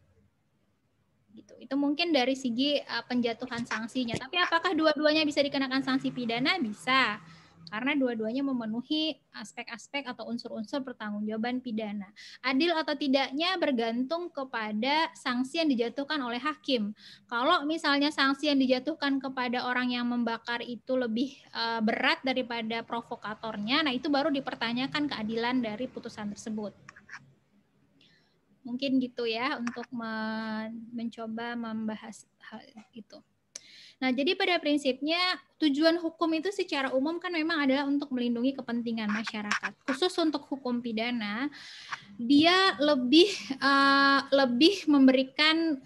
A: Gitu. Itu mungkin dari segi penjatuhan sanksinya. Tapi apakah dua-duanya bisa dikenakan sanksi pidana? Bisa. Karena dua-duanya memenuhi aspek-aspek atau unsur-unsur pertanggungjawaban pidana. Adil atau tidaknya bergantung kepada sanksi yang dijatuhkan oleh hakim. Kalau misalnya sanksi yang dijatuhkan kepada orang yang membakar itu lebih berat daripada provokatornya, nah itu baru dipertanyakan keadilan dari putusan tersebut. Mungkin gitu ya untuk mencoba membahas hal itu. Nah, jadi pada prinsipnya tujuan hukum itu secara umum kan memang adalah untuk melindungi kepentingan masyarakat. Khusus untuk hukum pidana, dia lebih memberikan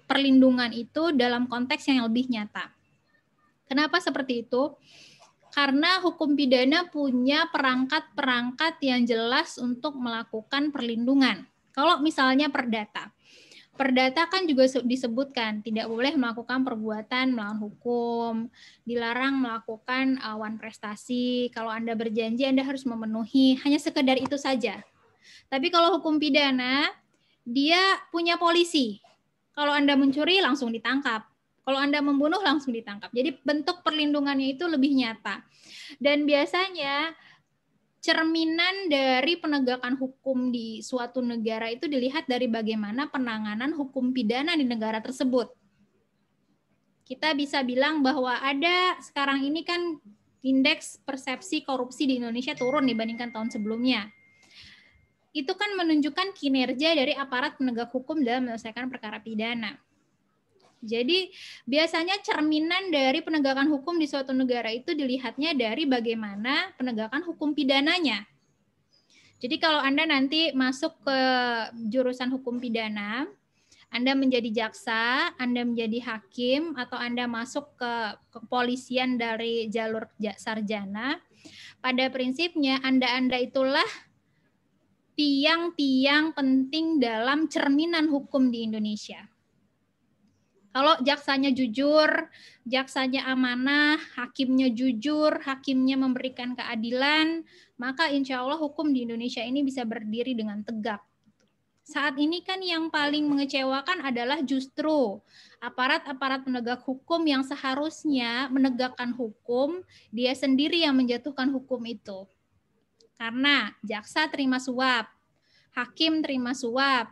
A: perlindungan itu dalam konteks yang lebih nyata. Kenapa seperti itu? Karena hukum pidana punya perangkat-perangkat yang jelas untuk melakukan perlindungan. Kalau misalnya perdata. Perdata kan juga disebutkan tidak boleh melakukan perbuatan melawan hukum, dilarang melakukan wan prestasi. Kalau Anda berjanji Anda harus memenuhi, hanya sekedar itu saja. Tapi kalau hukum pidana, dia punya polisi. Kalau Anda mencuri langsung ditangkap. Kalau Anda membunuh langsung ditangkap. Jadi bentuk perlindungannya itu lebih nyata. Dan biasanya cerminan dari penegakan hukum di suatu negara itu dilihat dari bagaimana penanganan hukum pidana di negara tersebut. Kita bisa bilang bahwa ada sekarang ini kan indeks persepsi korupsi di Indonesia turun dibandingkan tahun sebelumnya. Itu kan menunjukkan kinerja dari aparat penegak hukum dalam menyelesaikan perkara pidana. Jadi biasanya cerminan dari penegakan hukum di suatu negara itu dilihatnya dari bagaimana penegakan hukum pidananya. Jadi kalau Anda nanti masuk ke jurusan hukum pidana, Anda menjadi jaksa, Anda menjadi hakim, atau Anda masuk ke kepolisian dari jalur sarjana, pada prinsipnya Anda itulah tiang-tiang penting dalam cerminan hukum di Indonesia. Kalau jaksanya jujur, jaksanya amanah, hakimnya jujur, hakimnya memberikan keadilan, maka insya Allah hukum di Indonesia ini bisa berdiri dengan tegak. Saat ini kan yang paling mengecewakan adalah justru aparat-aparat penegak hukum yang seharusnya menegakkan hukum, dia sendiri yang menjatuhkan hukum itu. Karena jaksa terima suap, hakim terima suap,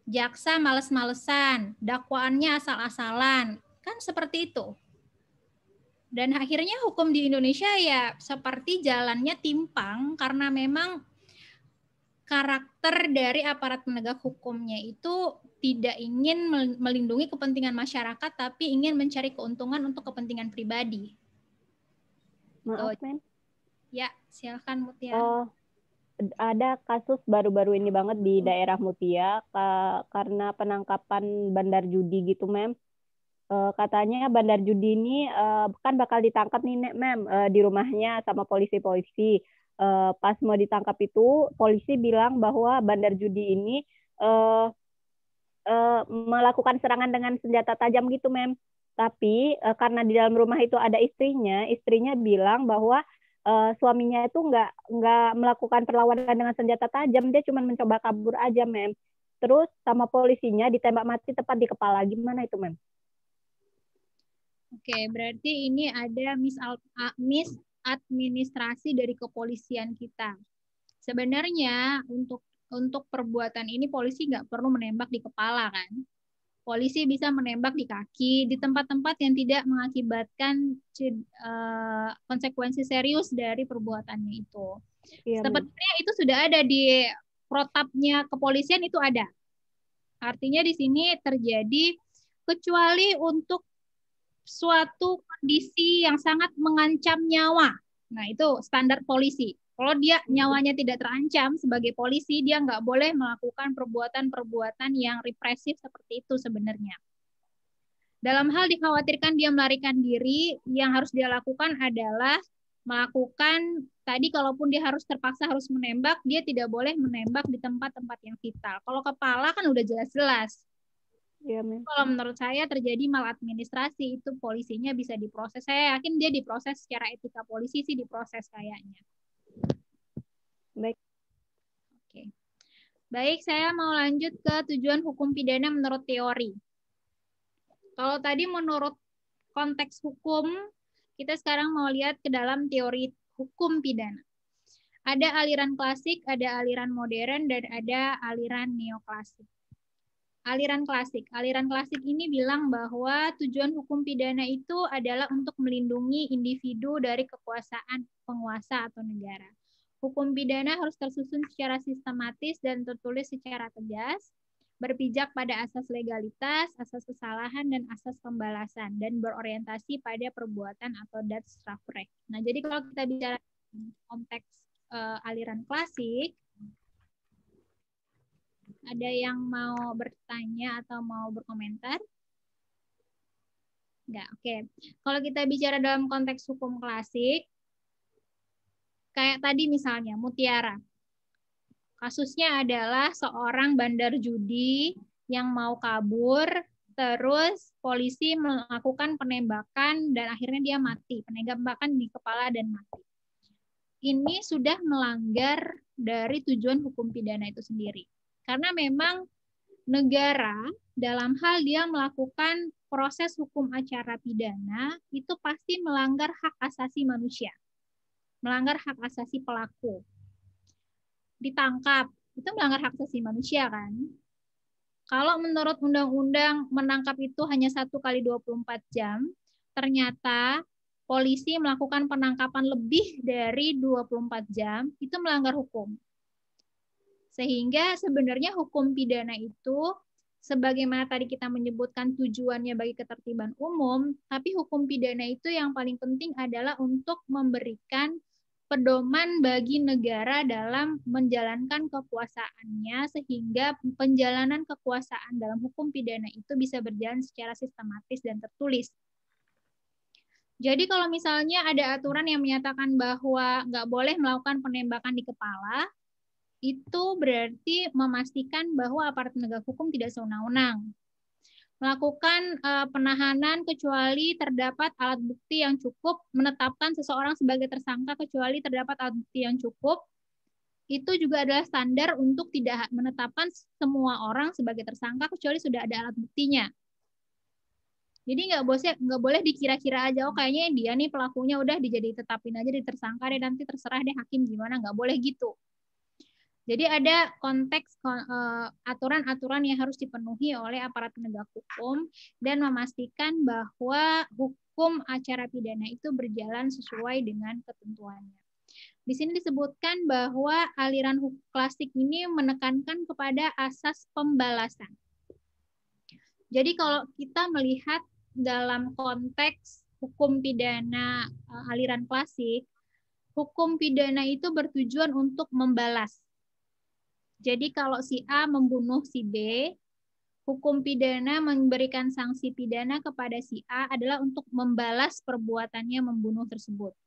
A: jaksa males-malesan, dakwaannya asal-asalan, kan seperti itu. Dan akhirnya hukum di Indonesia ya seperti jalannya timpang karena memang karakter dari aparat penegak hukumnya itu tidak ingin melindungi kepentingan masyarakat, tapi ingin mencari keuntungan untuk kepentingan pribadi.
K: Maaf, Men.
A: Ya, silakan Mutia.
K: Ada kasus baru-baru ini banget di daerah Mutia karena penangkapan bandar judi gitu, Mem. Katanya bandar judi ini kan bakal ditangkap nih, Mem, di rumahnya sama polisi-polisi. Pas mau ditangkap itu, polisi bilang bahwa bandar judi ini melakukan serangan dengan senjata tajam gitu, Mem. Tapi karena di dalam rumah itu ada istrinya bilang bahwa suaminya itu nggak melakukan perlawanan dengan senjata tajam, dia cuma mencoba kabur aja, Mem. Terus sama polisinya ditembak mati tepat di kepala. Gimana itu, Mem?
A: Oke, berarti ini ada misadministrasi dari kepolisian kita. Sebenarnya untuk perbuatan ini polisi nggak perlu menembak di kepala kan. Polisi bisa menembak di kaki, di tempat-tempat yang tidak mengakibatkan konsekuensi serius dari perbuatannya itu. Iya, sebenarnya itu sudah ada di protapnya kepolisian, itu ada. Artinya di sini terjadi kecuali untuk suatu kondisi yang sangat mengancam nyawa. Nah, itu standar polisi. Kalau dia nyawanya tidak terancam sebagai polisi, dia nggak boleh melakukan perbuatan-perbuatan yang represif seperti itu sebenarnya. Dalam hal dikhawatirkan dia melarikan diri, yang harus dia lakukan adalah melakukan, tadi kalaupun dia terpaksa harus menembak, dia tidak boleh menembak di tempat-tempat yang vital. Kalau kepala kan udah jelas-jelas. Ya, kalau menurut saya terjadi maladministrasi, itu polisinya bisa diproses. Saya yakin dia diproses secara etika polisi sih, diproses kayaknya.
K: Baik.
A: Oke. Baik, saya mau lanjut ke tujuan hukum pidana menurut teori. Kalau tadi menurut konteks hukum, kita sekarang mau lihat ke dalam teori hukum pidana. Ada aliran klasik, ada aliran modern, dan ada aliran neoklasik. Aliran klasik ini bilang bahwa tujuan hukum pidana itu adalah untuk melindungi individu dari kekuasaan penguasa atau negara. Hukum pidana harus tersusun secara sistematis dan tertulis secara tegas, berpijak pada asas legalitas, asas kesalahan, dan asas pembalasan, dan berorientasi pada perbuatan atau daadstrafrecht. Nah, jadi kalau kita bicara konteks aliran klasik, ada yang mau bertanya atau mau berkomentar? Enggak, oke. Kalau kita bicara dalam konteks hukum klasik, kayak tadi misalnya Mutiara. Kasusnya adalah seorang bandar judi yang mau kabur, terus polisi melakukan penembakan dan akhirnya dia mati. Penembakan di kepala dan mati. Ini sudah melanggar dari tujuan hukum pidana itu sendiri. Karena memang negara dalam hal dia melakukan proses hukum acara pidana itu pasti melanggar hak asasi manusia. Melanggar hak asasi pelaku. Ditangkap, itu melanggar hak asasi manusia kan? Kalau menurut undang-undang menangkap itu hanya 1 kali 24 jam, ternyata polisi melakukan penangkapan lebih dari 24 jam, itu melanggar hukum. Sehingga sebenarnya hukum pidana itu, sebagaimana tadi kita menyebutkan tujuannya bagi ketertiban umum, tapi hukum pidana itu yang paling penting adalah untuk memberikan pedoman bagi negara dalam menjalankan kekuasaannya sehingga penjalanan kekuasaan dalam hukum pidana itu bisa berjalan secara sistematis dan tertulis. Jadi kalau misalnya ada aturan yang menyatakan bahwa nggak boleh melakukan penembakan di kepala, itu berarti memastikan bahwa aparat penegak hukum tidak sewenang-wenang melakukan penahanan kecuali terdapat alat bukti yang cukup, menetapkan seseorang sebagai tersangka kecuali terdapat alat bukti yang cukup, itu juga adalah standar untuk tidak menetapkan semua orang sebagai tersangka kecuali sudah ada alat buktinya. Jadi nggak boleh dikira-kira aja, oh kayaknya dia nih pelakunya udah tetapin aja, ditersangka deh, nanti terserah deh hakim gimana, nggak boleh gitu. Jadi ada konteks aturan-aturan yang harus dipenuhi oleh aparat penegak hukum dan memastikan bahwa hukum acara pidana itu berjalan sesuai dengan ketentuannya. Di sini disebutkan bahwa aliran hukum klasik ini menekankan kepada asas pembalasan. Jadi kalau kita melihat dalam konteks hukum pidana aliran klasik, hukum pidana itu bertujuan untuk membalas. Jadi kalau si A membunuh si B, hukum pidana memberikan sanksi pidana kepada si A adalah untuk membalas perbuatannya membunuh tersebut.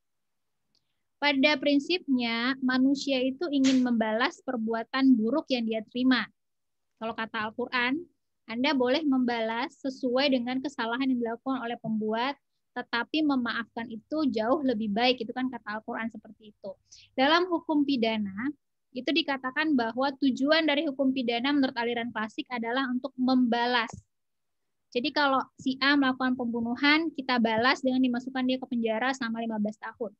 A: Pada prinsipnya, manusia itu ingin membalas perbuatan buruk yang dia terima. Kalau kata Al-Quran, Anda boleh membalas sesuai dengan kesalahan yang dilakukan oleh pembuat, tetapi memaafkan itu jauh lebih baik. Itu kan kata Al-Quran seperti itu. Dalam hukum pidana, itu dikatakan bahwa tujuan dari hukum pidana menurut aliran klasik adalah untuk membalas. Jadi kalau si A melakukan pembunuhan, kita balas dengan dimasukkan dia ke penjara selama 15 tahun.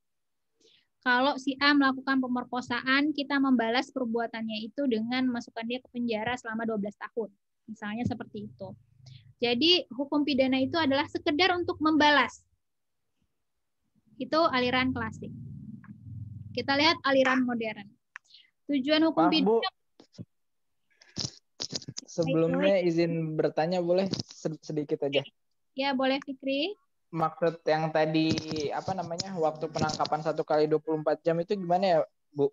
A: Kalau si A melakukan pemerkosaan, kita membalas perbuatannya itu dengan memasukkan dia ke penjara selama 12 tahun. Misalnya seperti itu. Jadi hukum pidana itu adalah sekedar untuk membalas. Itu aliran klasik. Kita lihat aliran modern. Tujuan hukum pidana.
E: Sebelumnya izin bertanya boleh sedikit aja.
A: Ya, boleh Fikri.
E: Maksud yang tadi waktu penangkapan 1 kali 24 jam itu gimana ya, Bu?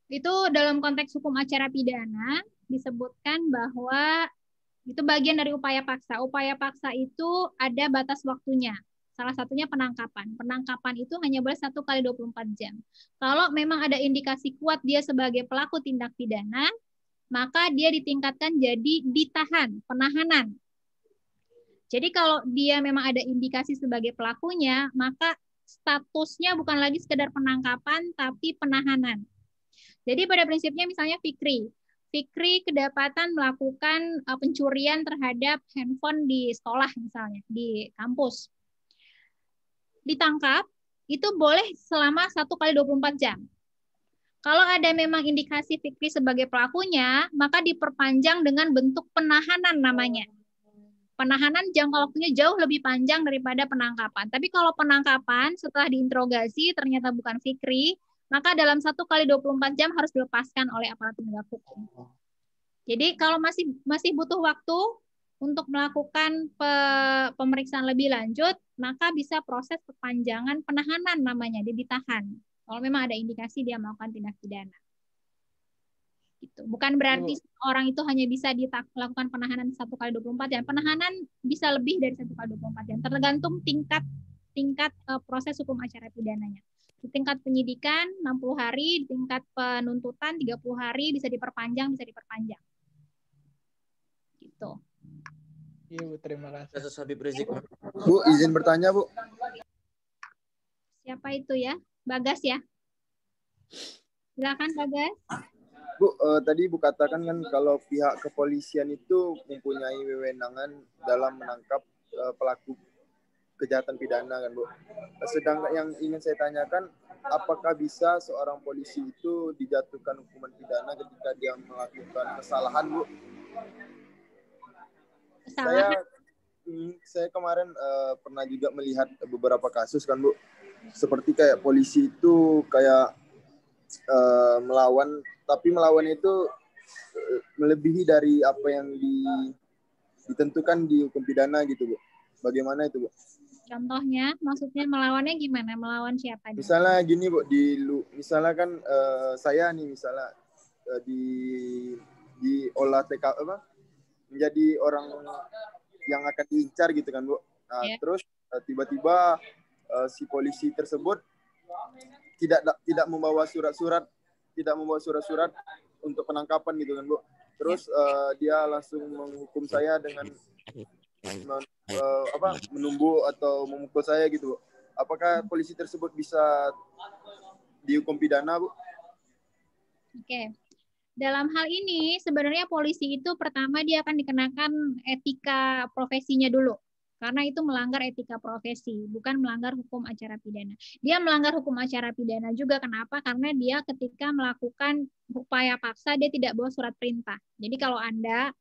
A: Itu dalam konteks hukum acara pidana disebutkan bahwa itu bagian dari upaya paksa. Upaya paksa itu ada batas waktunya. Salah satunya penangkapan. Penangkapan itu hanya boleh 1 kali 24 jam. Kalau memang ada indikasi kuat dia sebagai pelaku tindak pidana, maka dia ditingkatkan jadi ditahan, penahanan. Jadi kalau dia memang ada indikasi sebagai pelakunya, maka statusnya bukan lagi sekedar penangkapan, tapi penahanan. Jadi pada prinsipnya misalnya Fikri kedapatan melakukan pencurian terhadap handphone di sekolah misalnya, di kampus. Ditangkap, itu boleh selama 1 kali 24 jam. Kalau ada memang indikasi Fikri sebagai pelakunya, maka diperpanjang dengan bentuk penahanan namanya. Penahanan jangka waktunya jauh lebih panjang daripada penangkapan. Tapi kalau penangkapan setelah diinterogasi ternyata bukan Fikri, maka dalam 1 kali 24 jam harus dilepaskan oleh aparat penegak hukum. Jadi kalau masih butuh waktu untuk melakukan pemeriksaan lebih lanjut, maka bisa proses perpanjangan penahanan namanya, dia ditahan. Kalau memang ada indikasi dia melakukan tindak pidana. Gitu. Bukan berarti orang itu hanya bisa dilakukan penahanan 1 kali 24 jam. Penahanan bisa lebih dari 1 kali 24 jam. Tergantung tingkat proses hukum acara pidananya. Di tingkat penyidikan 60 hari, di tingkat penuntutan 30 hari, bisa diperpanjang. Gitu.
E: Iya, Bu, terima kasih.
C: Kasus Habib Rizik.
H: Bu, izin bertanya, Bu.
A: Siapa itu ya? Bagas ya? Silakan Bagas.
H: Bu, tadi Bu katakan kan kalau pihak kepolisian itu mempunyai wewenangan dalam menangkap pelaku kejahatan pidana kan Bu. Sedangkan yang ingin saya tanyakan, apakah bisa seorang polisi itu dijatuhkan hukuman pidana ketika dia melakukan kesalahan Bu? Saya kemarin pernah juga melihat beberapa kasus kan Bu. Seperti kayak polisi itu kayak melawan, tapi melawan itu melebihi dari apa yang ditentukan di hukum pidana gitu Bu. Bagaimana itu Bu?
A: Contohnya, maksudnya melawannya gimana? Melawan siapa?
H: Misalnya gini Bu, misalnya kan saya nih misalnya di olah TKP menjadi orang yang akan diincar gitu kan Bu. Nah, terus tiba-tiba si polisi tersebut tidak membawa surat-surat untuk penangkapan gitu kan Bu. Terus dia langsung menghukum saya dengan menumbuh atau memukul saya gitu Bu. Apakah polisi tersebut bisa dihukum pidana Bu?
A: Oke. Dalam hal ini sebenarnya polisi itu pertama dia akan dikenakan etika profesinya dulu. Karena itu melanggar etika profesi, bukan melanggar hukum acara pidana. Dia melanggar hukum acara pidana juga. Kenapa? Karena dia ketika melakukan upaya paksa, dia tidak bawa surat perintah. Jadi kalau Anda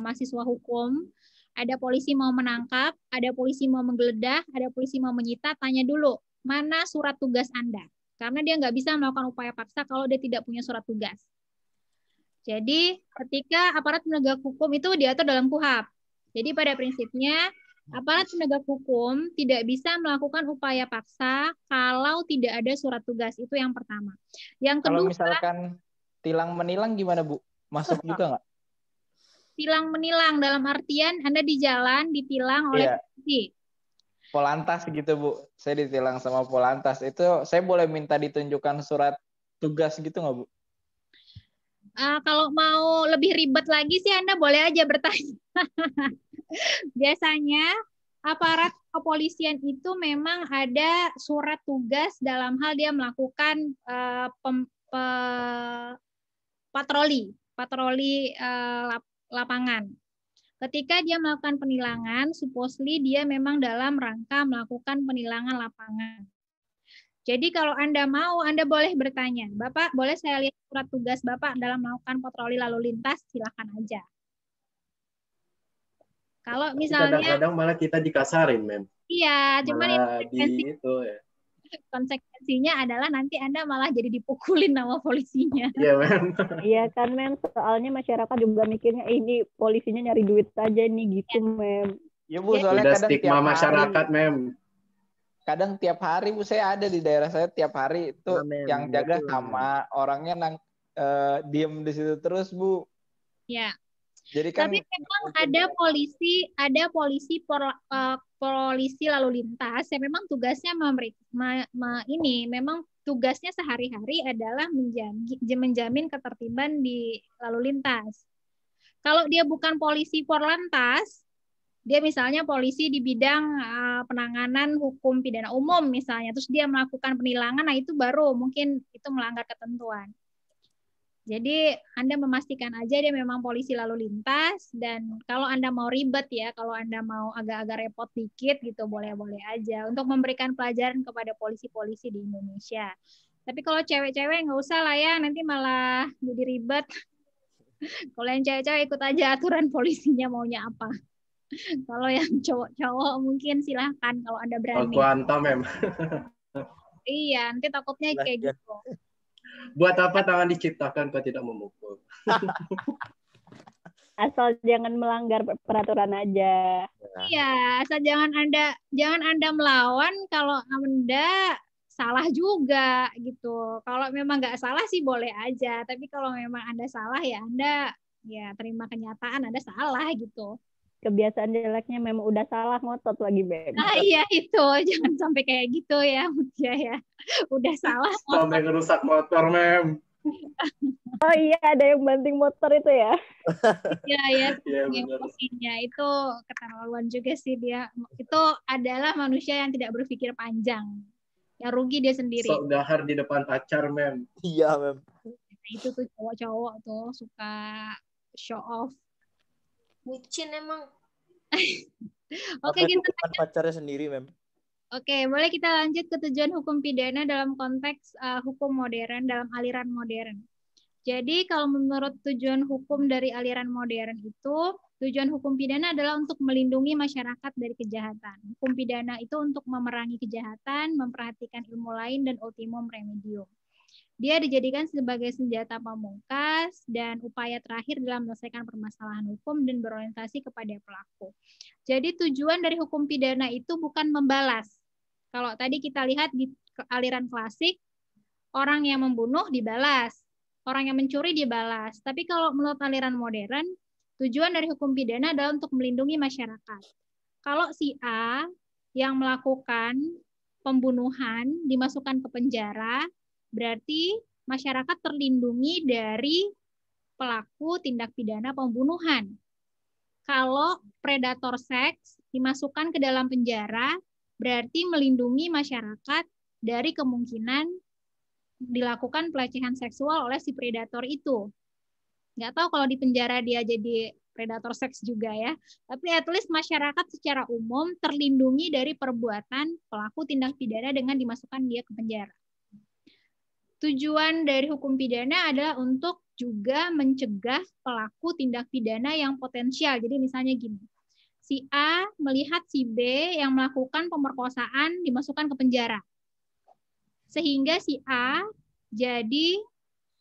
A: mahasiswa hukum, ada polisi mau menangkap, ada polisi mau menggeledah, ada polisi mau menyita, tanya dulu, mana surat tugas Anda? Karena dia nggak bisa melakukan upaya paksa kalau dia tidak punya surat tugas. Jadi ketika aparat penegak hukum itu diatur dalam KUHP. Jadi pada prinsipnya aparat penegak hukum tidak bisa melakukan upaya paksa kalau tidak ada surat tugas. Itu yang pertama. Yang kedua,
E: kalau misalkan tilang menilang gimana Bu? Masuk juga nggak?
A: Tilang menilang dalam artian Anda di jalan ditilang oleh polisi.
E: Polantas gitu Bu. Saya ditilang sama Polantas. Itu saya boleh minta ditunjukkan surat tugas gitu nggak Bu?
A: Kalau mau lebih ribet lagi sih Anda boleh aja bertanya. Biasanya aparat kepolisian itu memang ada surat tugas dalam hal dia melakukan patroli lapangan. Ketika dia melakukan penilangan, supposedly dia memang dalam rangka melakukan penilangan lapangan. Jadi kalau Anda mau, Anda boleh bertanya, Bapak, boleh saya lihat surat tugas Bapak dalam melakukan patroli lalu lintas? Silakan aja. Kalau misalnya
G: kadang-kadang malah kita dikasarin, Mem.
A: Iya, cuman
B: konsekuensinya adalah nanti Anda malah jadi dipukulin sama polisinya.
G: Iya, Mem.
K: Iya kan, Mem. Soalnya masyarakat juga mikirnya ini polisinya nyari duit saja nih gitu, Mem.
E: Iya, Bu, soalnya
G: udah
E: kadang
G: stigma masyarakat, Mem.
E: Kadang tiap hari Bu, saya ada di daerah saya tiap hari itu yang jaga sama orangnya diem di situ terus, Bu.
A: Ya.
E: Jadi kan
A: tapi memang ada polisi lalu lintas yang memang tugasnya memang tugasnya sehari-hari adalah menjamin ketertiban di lalu lintas. Kalau dia bukan polisi Porlantas, dia misalnya polisi di bidang penanganan hukum pidana umum misalnya, terus dia melakukan penilangan, nah itu baru mungkin itu melanggar ketentuan. Jadi Anda memastikan aja dia memang polisi lalu lintas, dan kalau Anda mau ribet ya, kalau Anda mau agak-agak repot dikit gitu, boleh-boleh aja untuk memberikan pelajaran kepada polisi-polisi di Indonesia. Tapi kalau cewek-cewek nggak usah lah ya, nanti malah jadi ribet. Kalau yang cewek-cewek ikut aja aturan polisinya maunya apa. Kalau yang cowok-cowok mungkin silahkan kalau Anda berani.
G: Aku hantam, Mem.
A: Iya, nanti takutnya kayak gitu.
G: Buat apa tangan diciptakan kalau tidak memukul?
K: Asal jangan melanggar peraturan aja.
A: Iya, asal jangan Anda melawan kalau Anda salah juga gitu. Kalau memang nggak salah sih boleh aja, tapi kalau memang Anda salah ya Anda ya terima kenyataan Anda salah gitu.
K: Kebiasaan jeleknya memang udah salah ngotot lagi, Beb.
A: Nah iya itu, jangan sampai kayak gitu ya Mutia ya. Udah salah.
G: Sampai ngerusak motor, Mem.
K: Oh iya, ada yang banting motor itu ya?
A: Iya ya, emosinya itu keterlaluan juga sih dia. Itu adalah manusia yang tidak berpikir panjang. Ya rugi dia sendiri.
G: Sok dahar di depan pacar, Mem.
L: Iya, Mem.
A: Nah, itu tuh cowok-cowok tuh suka show off.
F: Bucin emang.
A: Oke, kita
L: pacarnya sendiri, Mem.
A: Oke, boleh kita lanjut ke tujuan hukum pidana dalam konteks hukum modern, dalam aliran modern. Jadi kalau menurut tujuan hukum dari aliran modern itu, tujuan hukum pidana adalah untuk melindungi masyarakat dari kejahatan. Hukum pidana itu untuk memerangi kejahatan, memperhatikan ilmu lain, dan ultimum remedium. Dia dijadikan sebagai senjata pamungkas dan upaya terakhir dalam menyelesaikan permasalahan hukum dan berorientasi kepada pelaku. Jadi tujuan dari hukum pidana itu bukan membalas. Kalau tadi kita lihat di aliran klasik, orang yang membunuh dibalas, orang yang mencuri dibalas. Tapi kalau menurut aliran modern, tujuan dari hukum pidana adalah untuk melindungi masyarakat. Kalau si A yang melakukan pembunuhan dimasukkan ke penjara, berarti masyarakat terlindungi dari pelaku tindak pidana pembunuhan. Kalau predator seks dimasukkan ke dalam penjara, berarti melindungi masyarakat dari kemungkinan dilakukan pelecehan seksual oleh si predator itu. Nggak tahu kalau di penjara dia jadi predator seks juga ya. Tapi at least masyarakat secara umum terlindungi dari perbuatan pelaku tindak pidana dengan dimasukkan dia ke penjara. Tujuan dari hukum pidana adalah untuk juga mencegah pelaku tindak pidana yang potensial. Jadi misalnya gini, si A melihat si B yang melakukan pemerkosaan dimasukkan ke penjara. Sehingga si A jadi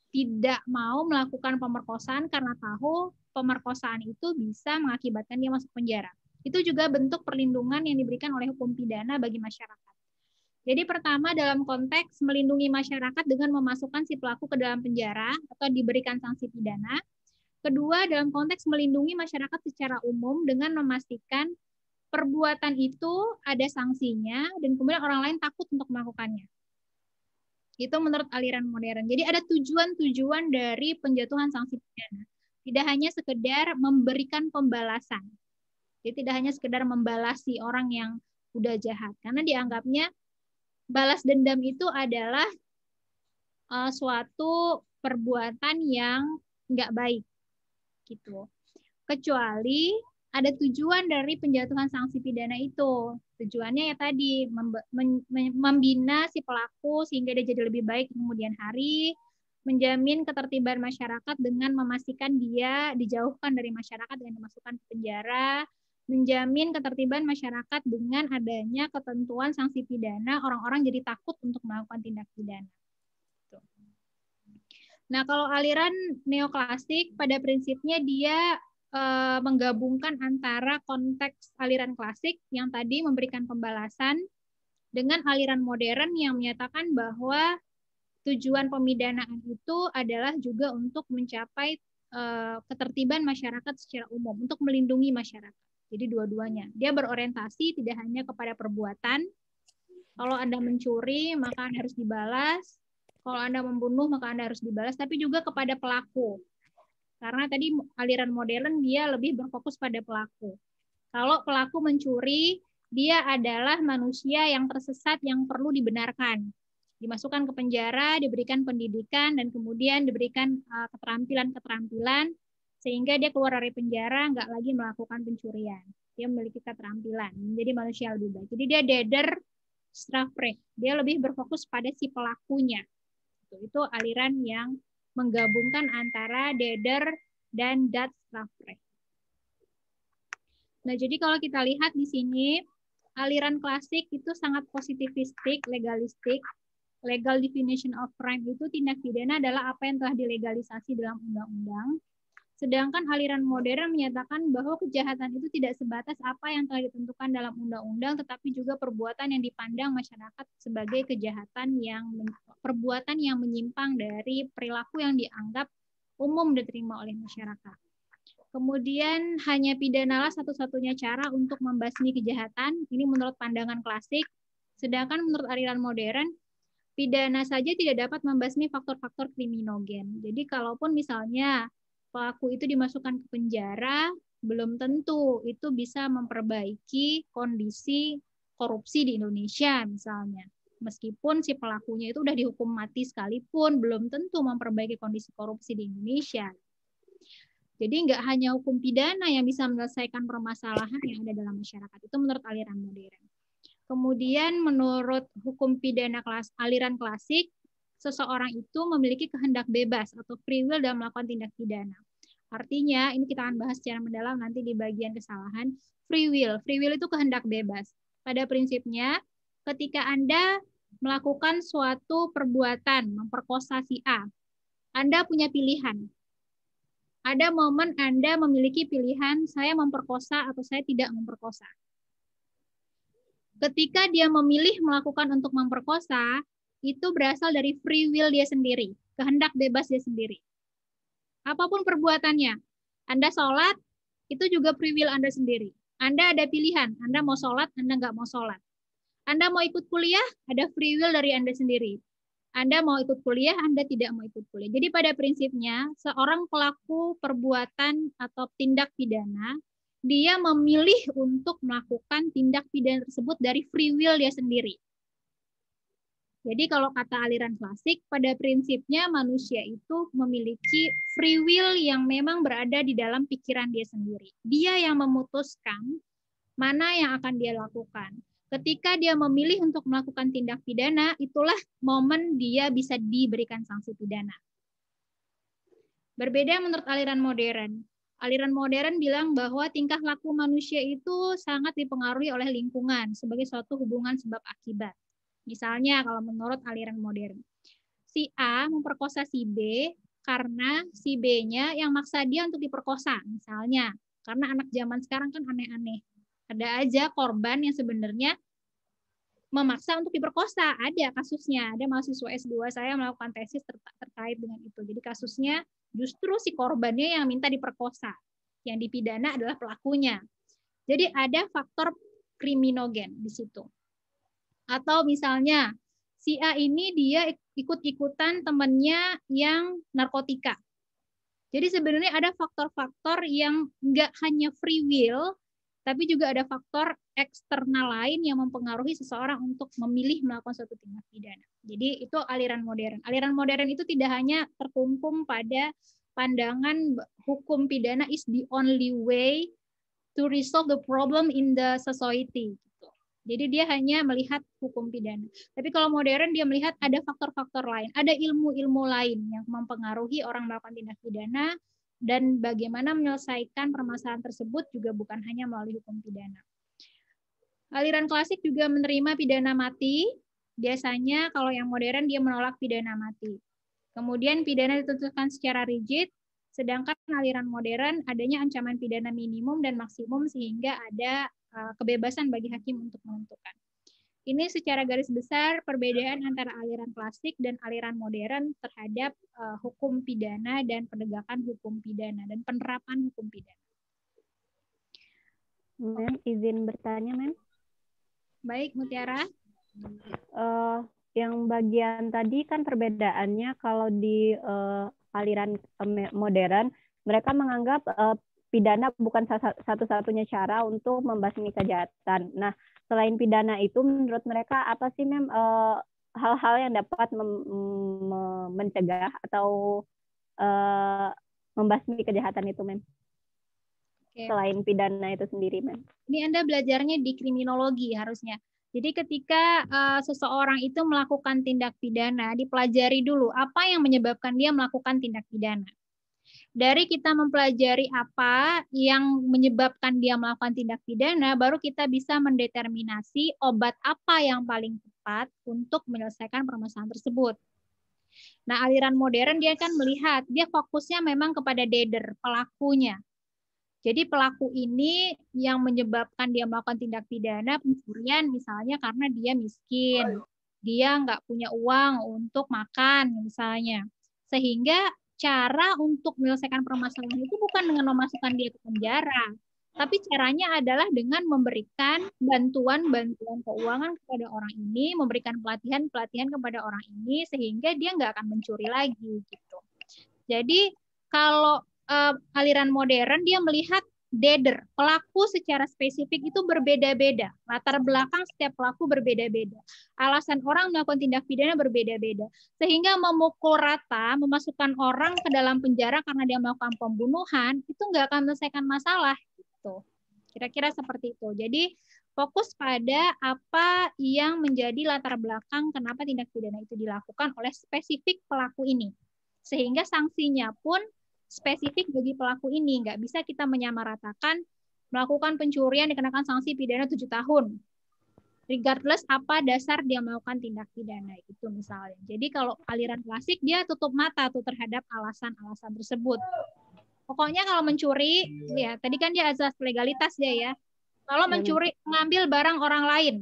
A: tidak mau melakukan pemerkosaan karena tahu pemerkosaan itu bisa mengakibatkan dia masuk penjara. Itu juga bentuk perlindungan yang diberikan oleh hukum pidana bagi masyarakat. Jadi pertama dalam konteks melindungi masyarakat dengan memasukkan si pelaku ke dalam penjara atau diberikan sanksi pidana. Kedua dalam konteks melindungi masyarakat secara umum dengan memastikan perbuatan itu ada sanksinya dan kemudian orang lain takut untuk melakukannya. Itu menurut aliran modern. Jadi ada tujuan-tujuan dari penjatuhan sanksi pidana. Tidak hanya sekedar memberikan pembalasan. Jadi tidak hanya sekedar membalasi orang yang udah jahat. Karena dianggapnya balas dendam itu adalah suatu perbuatan yang nggak baik. Gitu. Kecuali ada tujuan dari penjatuhan sanksi pidana itu. Tujuannya ya tadi membina si pelaku sehingga dia jadi lebih baik kemudian hari, menjamin ketertiban masyarakat dengan memastikan dia dijauhkan dari masyarakat dengan dimasukkan ke penjara, menjamin ketertiban masyarakat dengan adanya ketentuan sanksi pidana, orang-orang jadi takut untuk melakukan tindak pidana. Nah, kalau aliran neoklasik pada prinsipnya dia menggabungkan antara konteks aliran klasik yang tadi memberikan pembalasan dengan aliran modern yang menyatakan bahwa tujuan pemidanaan itu adalah juga untuk mencapai ketertiban masyarakat secara umum, untuk melindungi masyarakat. Jadi dua-duanya. Dia berorientasi tidak hanya kepada perbuatan. Kalau Anda mencuri, maka Anda harus dibalas. Kalau Anda membunuh, maka Anda harus dibalas. Tapi juga kepada pelaku. Karena tadi aliran modern dia lebih berfokus pada pelaku. Kalau pelaku mencuri, dia adalah manusia yang tersesat yang perlu dibenarkan. Dimasukkan ke penjara, diberikan pendidikan, dan kemudian diberikan keterampilan-keterampilan sehingga dia keluar dari penjara nggak lagi melakukan pencurian. Dia memiliki keterampilan, menjadi manusia lebih baik. Jadi dia dader strafrecht. Dia lebih berfokus pada si pelakunya. Itu aliran yang menggabungkan antara dader dan dat strafrecht. Nah, jadi kalau kita lihat di sini, aliran klasik itu sangat positivistik, legalistik. Legal definition of crime itu tindak pidana adalah apa yang telah dilegalisasi dalam undang-undang. Sedangkan aliran modern menyatakan bahwa kejahatan itu tidak sebatas apa yang telah ditentukan dalam undang-undang, tetapi juga perbuatan yang dipandang masyarakat sebagai kejahatan perbuatan yang menyimpang dari perilaku yang dianggap umum diterima oleh masyarakat. Kemudian hanya pidanalah satu-satunya cara untuk membasmi kejahatan. Ini menurut pandangan klasik. Sedangkan menurut aliran modern, pidana saja tidak dapat membasmi faktor-faktor kriminogen. Jadi kalaupun misalnya pelaku itu dimasukkan ke penjara, belum tentu itu bisa memperbaiki kondisi korupsi di Indonesia misalnya. Meskipun si pelakunya itu udah dihukum mati sekalipun, belum tentu memperbaiki kondisi korupsi di Indonesia. Jadi nggak hanya hukum pidana yang bisa menyelesaikan permasalahan yang ada dalam masyarakat. Itu menurut aliran modern. Kemudian menurut hukum pidana aliran klasik, seseorang itu memiliki kehendak bebas atau free will dalam melakukan tindak pidana. Artinya, ini kita akan bahas secara mendalam nanti di bagian kesalahan. Free will. Free will itu kehendak bebas. Pada prinsipnya, ketika Anda melakukan suatu perbuatan, memperkosa si A, Anda punya pilihan. Ada momen Anda memiliki pilihan, saya memperkosa atau saya tidak memperkosa. Ketika dia memilih melakukan untuk memperkosa, itu berasal dari free will dia sendiri, kehendak bebas dia sendiri. Apapun perbuatannya, Anda sholat, itu juga free will Anda sendiri. Anda ada pilihan, Anda mau sholat, Anda nggak mau sholat. Anda mau ikut kuliah, ada free will dari Anda sendiri. Anda mau ikut kuliah, Anda tidak mau ikut kuliah. Jadi pada prinsipnya, seorang pelaku perbuatan atau tindak pidana, dia memilih untuk melakukan tindak pidana tersebut dari free will dia sendiri. Jadi kalau kata aliran klasik, pada prinsipnya manusia itu memiliki free will yang memang berada di dalam pikiran dia sendiri. Dia yang memutuskan mana yang akan dia lakukan. Ketika dia memilih untuk melakukan tindak pidana, itulah momen dia bisa diberikan sanksi pidana. Berbeda menurut aliran modern. Aliran modern bilang bahwa tingkah laku manusia itu sangat dipengaruhi oleh lingkungan sebagai suatu hubungan sebab akibat. Misalnya kalau menurut aliran modern, si A memperkosa si B karena si B-nya yang maksa dia untuk diperkosa. Misalnya, karena anak zaman sekarang kan aneh-aneh. Ada aja korban yang sebenarnya memaksa untuk diperkosa. Ada kasusnya. Ada mahasiswa S2 saya melakukan tesis terkait dengan itu. Jadi kasusnya justru si korbannya yang minta diperkosa. Yang dipidana adalah pelakunya. Jadi ada faktor kriminogen di situ. Atau misalnya si A ini dia ikut-ikutan temannya yang narkotika. Jadi sebenarnya ada faktor-faktor yang nggak hanya free will, tapi juga ada faktor eksternal lain yang mempengaruhi seseorang untuk memilih melakukan suatu tindak pidana. Jadi itu aliran modern. Aliran modern itu tidak hanya terkungkung pada pandangan hukum pidana is the only way to resolve the problem in the society. Jadi dia hanya melihat hukum pidana. Tapi kalau modern dia melihat ada faktor-faktor lain, ada ilmu-ilmu lain yang mempengaruhi orang melakukan tindak pidana dan bagaimana menyelesaikan permasalahan tersebut juga bukan hanya melalui hukum pidana. Aliran klasik juga menerima pidana mati. Biasanya kalau yang modern dia menolak pidana mati. Kemudian pidana ditentukan secara rigid, sedangkan aliran modern adanya ancaman pidana minimum dan maksimum sehingga ada kebebasan bagi hakim untuk menentukan. Ini secara garis besar perbedaan antara aliran klasik dan aliran modern terhadap hukum pidana dan penegakan hukum pidana dan penerapan hukum pidana.
K: Mem, izin bertanya, Mem.
A: Baik, Mutiara.
K: Yang bagian tadi kan perbedaannya kalau di aliran modern, mereka menganggap pidana bukan satu-satunya cara untuk membasmi kejahatan. Nah, selain pidana itu, menurut mereka apa sih, Mem, hal-hal yang dapat mencegah atau membasmi kejahatan itu, Mem?
A: Oke.
K: Selain pidana itu sendiri, Mem.
A: Ini Anda belajarnya di kriminologi harusnya. Jadi ketika seseorang itu melakukan tindak pidana, dipelajari dulu apa yang menyebabkan dia melakukan tindak pidana. Dari kita mempelajari apa yang menyebabkan dia melakukan tindak pidana, baru kita bisa mendeterminasi obat apa yang paling tepat untuk menyelesaikan permasalahan tersebut. Nah, aliran modern dia kan melihat, dia fokusnya memang kepada dader, pelakunya. Jadi pelaku ini yang menyebabkan dia melakukan tindak pidana pencurian misalnya karena dia miskin, dia nggak punya uang untuk makan misalnya. Sehingga cara untuk menyelesaikan permasalahan itu bukan dengan memasukkan dia ke penjara, tapi caranya adalah dengan memberikan bantuan-bantuan keuangan kepada orang ini, memberikan pelatihan-pelatihan kepada orang ini, sehingga dia nggak akan mencuri lagi gitu. Jadi kalau aliran modern dia melihat dader, pelaku secara spesifik itu berbeda-beda. Latar belakang setiap pelaku berbeda-beda. Alasan orang melakukan tindak pidana berbeda-beda. Sehingga memukul rata, memasukkan orang ke dalam penjara karena dia melakukan pembunuhan, itu nggak akan menyelesaikan masalah. Gitu. Kira-kira seperti itu. Jadi fokus pada apa yang menjadi latar belakang kenapa tindak pidana itu dilakukan oleh spesifik pelaku ini. Sehingga sanksinya pun spesifik bagi pelaku ini. Nggak bisa kita menyamaratakan melakukan pencurian dikenakan sanksi pidana 7 tahun. Regardless apa dasar dia melakukan tindak pidana itu misalnya. Jadi kalau aliran klasik dia tutup mata tuh terhadap alasan-alasan tersebut. Pokoknya kalau mencuri, ya tadi kan dia azas legalitas dia ya. Kalau mencuri, mengambil barang orang lain,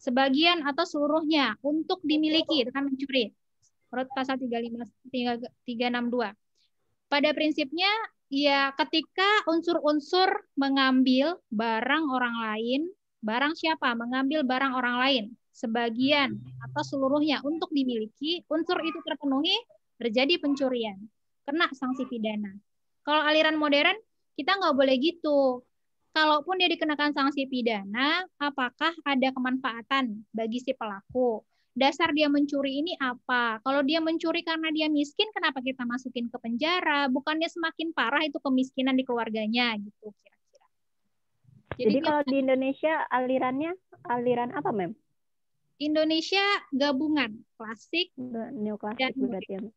A: sebagian atau seluruhnya untuk dimiliki, itu kan mencuri. Menurut pasal 362. Pada prinsipnya, ya ketika unsur-unsur mengambil barang orang lain, barang siapa? Mengambil barang orang lain, sebagian atau seluruhnya untuk dimiliki, unsur itu terpenuhi, terjadi pencurian. Kena sanksi pidana. Kalau aliran modern, kita nggak boleh gitu. Kalaupun dia dikenakan sanksi pidana, apakah ada kemanfaatan bagi si pelaku? Dasar dia mencuri ini apa? Kalau dia mencuri karena dia miskin, kenapa kita masukin ke penjara? Bukannya semakin parah itu kemiskinan di keluarganya gitu kira-kira.
K: Jadi kalau di Indonesia alirannya aliran apa, Mem?
A: Indonesia gabungan klasik
K: neoklasik berarti ya.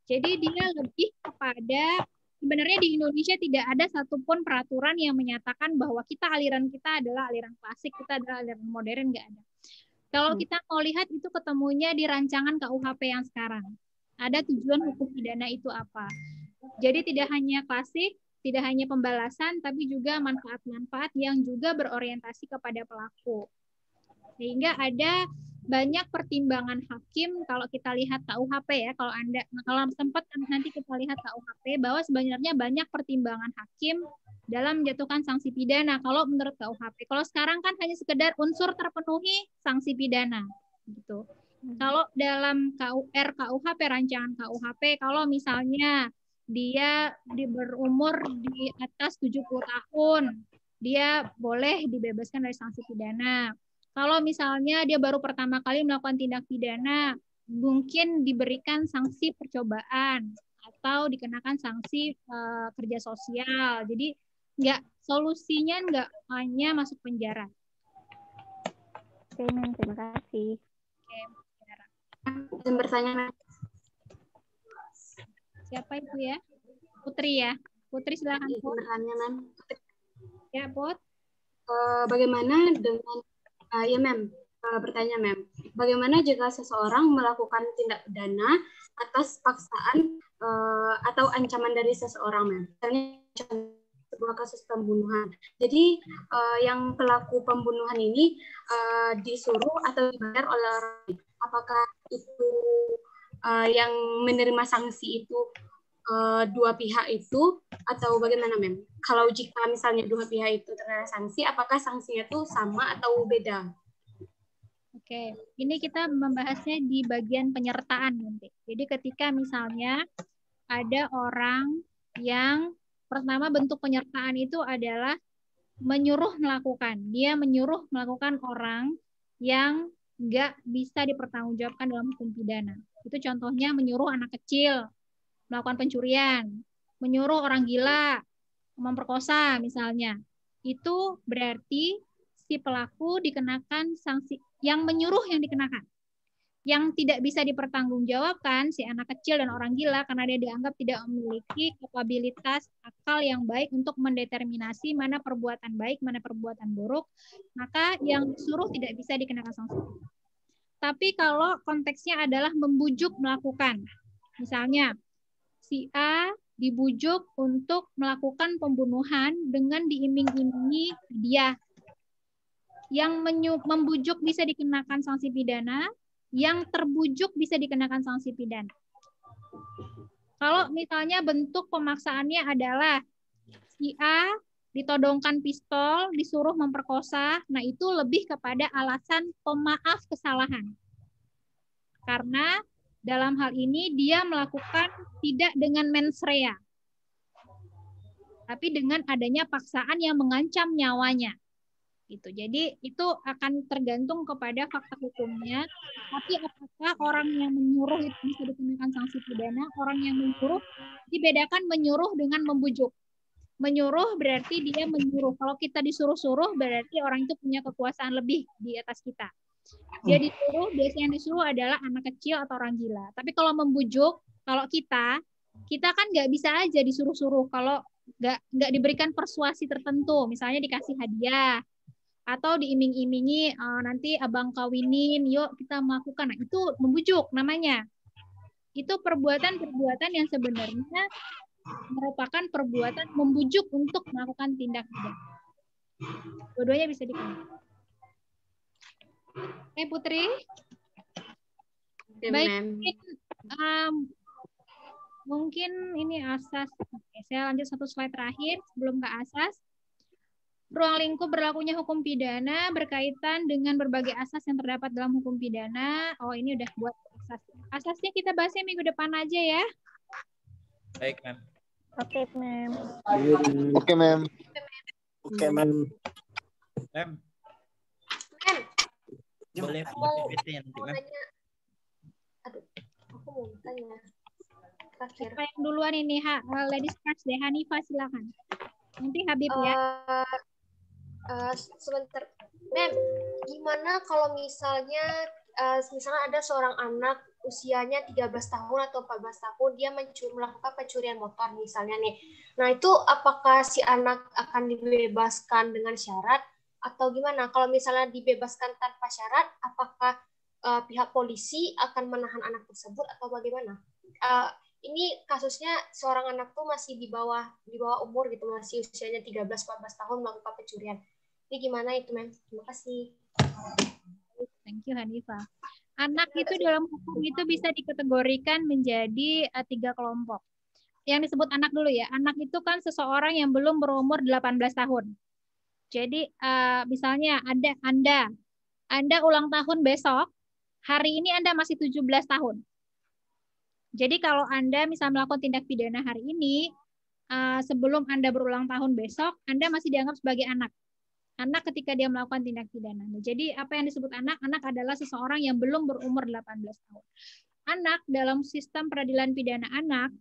A: Jadi dia lebih kepada sebenarnya di Indonesia tidak ada satupun peraturan yang menyatakan bahwa aliran kita adalah aliran klasik, kita adalah aliran modern, nggak ada. Kalau kita mau lihat itu ketemunya di rancangan KUHP yang sekarang. Ada tujuan hukum pidana itu apa. Jadi tidak hanya klasik, tidak hanya pembalasan, tapi juga manfaat-manfaat yang juga berorientasi kepada pelaku. Sehingga ada banyak pertimbangan hakim kalau kita lihat KUHP ya, kalau sempat nanti kita lihat KUHP bahwa sebenarnya banyak pertimbangan hakim dalam menjatuhkan sanksi pidana kalau menurut KUHP. Kalau sekarang kan hanya sekedar unsur terpenuhi sanksi pidana gitu. Kalau dalam RKUHP rancangan KUHP kalau misalnya dia berumur di atas 70 tahun, dia boleh dibebaskan dari sanksi pidana. Kalau misalnya dia baru pertama kali melakukan tindak pidana, mungkin diberikan sanksi percobaan atau dikenakan sanksi kerja sosial. Jadi solusinya nggak hanya masuk penjara.
K: Oke, Mem, terima kasih.
A: Oke,
F: Izin bertanya.
A: Siapa itu ya? Putri ya? Putri silakan.
F: Bertanya, Mem.
A: Ya, Put.
F: Bagaimana dengan ya, Mem. Bertanya, Mem. Bagaimana jika seseorang melakukan tindak pidana atas paksaan atau ancaman dari seseorang, Mem? Misalnya sebuah kasus pembunuhan. Jadi yang pelaku pembunuhan ini disuruh atau dibayar oleh orang lain. Apakah itu yang menerima sanksi itu dua pihak itu atau bagaimana, Mem? Kalau jika misalnya dua pihak itu terkena sanksi, apakah sanksinya itu sama atau beda?
A: Oke, ini kita membahasnya di bagian penyertaan nanti. Jadi ketika misalnya ada orang yang pertama bentuk penyertaan itu adalah menyuruh melakukan. Dia menyuruh melakukan orang yang nggak bisa dipertanggungjawabkan dalam hukum pidana. Itu contohnya menyuruh anak kecil melakukan pencurian, menyuruh orang gila memperkosa misalnya. Itu berarti si pelaku dikenakan sanksi, yang menyuruh yang dikenakan. yang tidak bisa dipertanggungjawabkan si anak kecil dan orang gila karena dia dianggap tidak memiliki kapabilitas akal yang baik untuk mendeterminasi mana perbuatan baik, mana perbuatan buruk, maka yang disuruh tidak bisa dikenakan sanksi. Tapi kalau konteksnya adalah membujuk melakukan, misalnya si A dibujuk untuk melakukan pembunuhan dengan diiming-imingi hadiah, yang membujuk bisa dikenakan sanksi pidana, yang terbujuk bisa dikenakan sanksi pidana. Kalau misalnya bentuk pemaksaannya adalah si A ditodongkan pistol, disuruh memperkosa, nah itu lebih kepada alasan pemaaf kesalahan. Karena dalam hal ini dia melakukan tidak dengan mens rea, tapi dengan adanya paksaan yang mengancam nyawanya. Gitu. Jadi itu akan tergantung kepada fakta hukumnya. Tapi apakah orang yang menyuruh itu bisa dikenakan sanksi pidana? Orang yang menyuruh dibedakan menyuruh dengan membujuk. Menyuruh berarti dia menyuruh. Kalau kita disuruh-suruh berarti orang itu punya kekuasaan lebih di atas kita. Dia disuruh, biasanya yang disuruh adalah anak kecil atau orang gila. Tapi kalau membujuk, kalau kita kan nggak bisa aja disuruh-suruh. Kalau nggak diberikan persuasi tertentu, misalnya dikasih hadiah, atau diiming-imingi nanti abang kawinin, yuk kita melakukan. Nah, itu membujuk namanya. Itu perbuatan-perbuatan yang sebenarnya merupakan perbuatan membujuk untuk melakukan tindak pidana. Dua-duanya bisa dikenakan. Oke, Putri. Baik, mungkin ini asas. Oke, saya lanjut satu slide terakhir sebelum ke asas. Ruang lingkup berlakunya hukum pidana berkaitan dengan berbagai asas yang terdapat dalam hukum pidana. Oh, ini udah buat asas. Asasnya kita bahasnya minggu depan aja ya.
L: Baik, Mem.
K: Oke, Mem.
H: Oke, Mem.
D: Oke, Mem.
L: Mem. Boleh PPT nanti, Mem.
F: Aduh, aku mau tanya. Terakhir.
A: Siapa yang duluan ini, ladies first deh. Hanifah, silakan. Nanti Habib ya.
F: Sebentar, Mem, gimana kalau misalnya ada seorang anak usianya 13 tahun atau 14 tahun, dia melakukan pencurian motor misalnya nih. Nah, itu apakah si anak akan dibebaskan dengan syarat atau gimana? Kalau misalnya dibebaskan tanpa syarat, apakah pihak polisi akan menahan anak tersebut atau bagaimana? Ini kasusnya seorang anak tuh masih di bawah umur gitu, masih usianya 13-14 tahun melakukan pencurian. Ini gimana itu, Mem? Terima kasih.
A: Thank you, Hanifah. Anak itu dalam hukum itu bisa dikategorikan menjadi 3 kelompok. Yang disebut anak dulu ya. Anak itu kan seseorang yang belum berumur 18 tahun. Jadi misalnya Anda ulang tahun besok, hari ini Anda masih 17 tahun. Jadi kalau Anda misalnya melakukan tindak pidana hari ini, sebelum Anda berulang tahun besok, Anda masih dianggap sebagai anak. Anak ketika dia melakukan tindak pidana. Jadi apa yang disebut anak? Anak adalah seseorang yang belum berumur 18 tahun. Anak dalam sistem peradilan pidana anak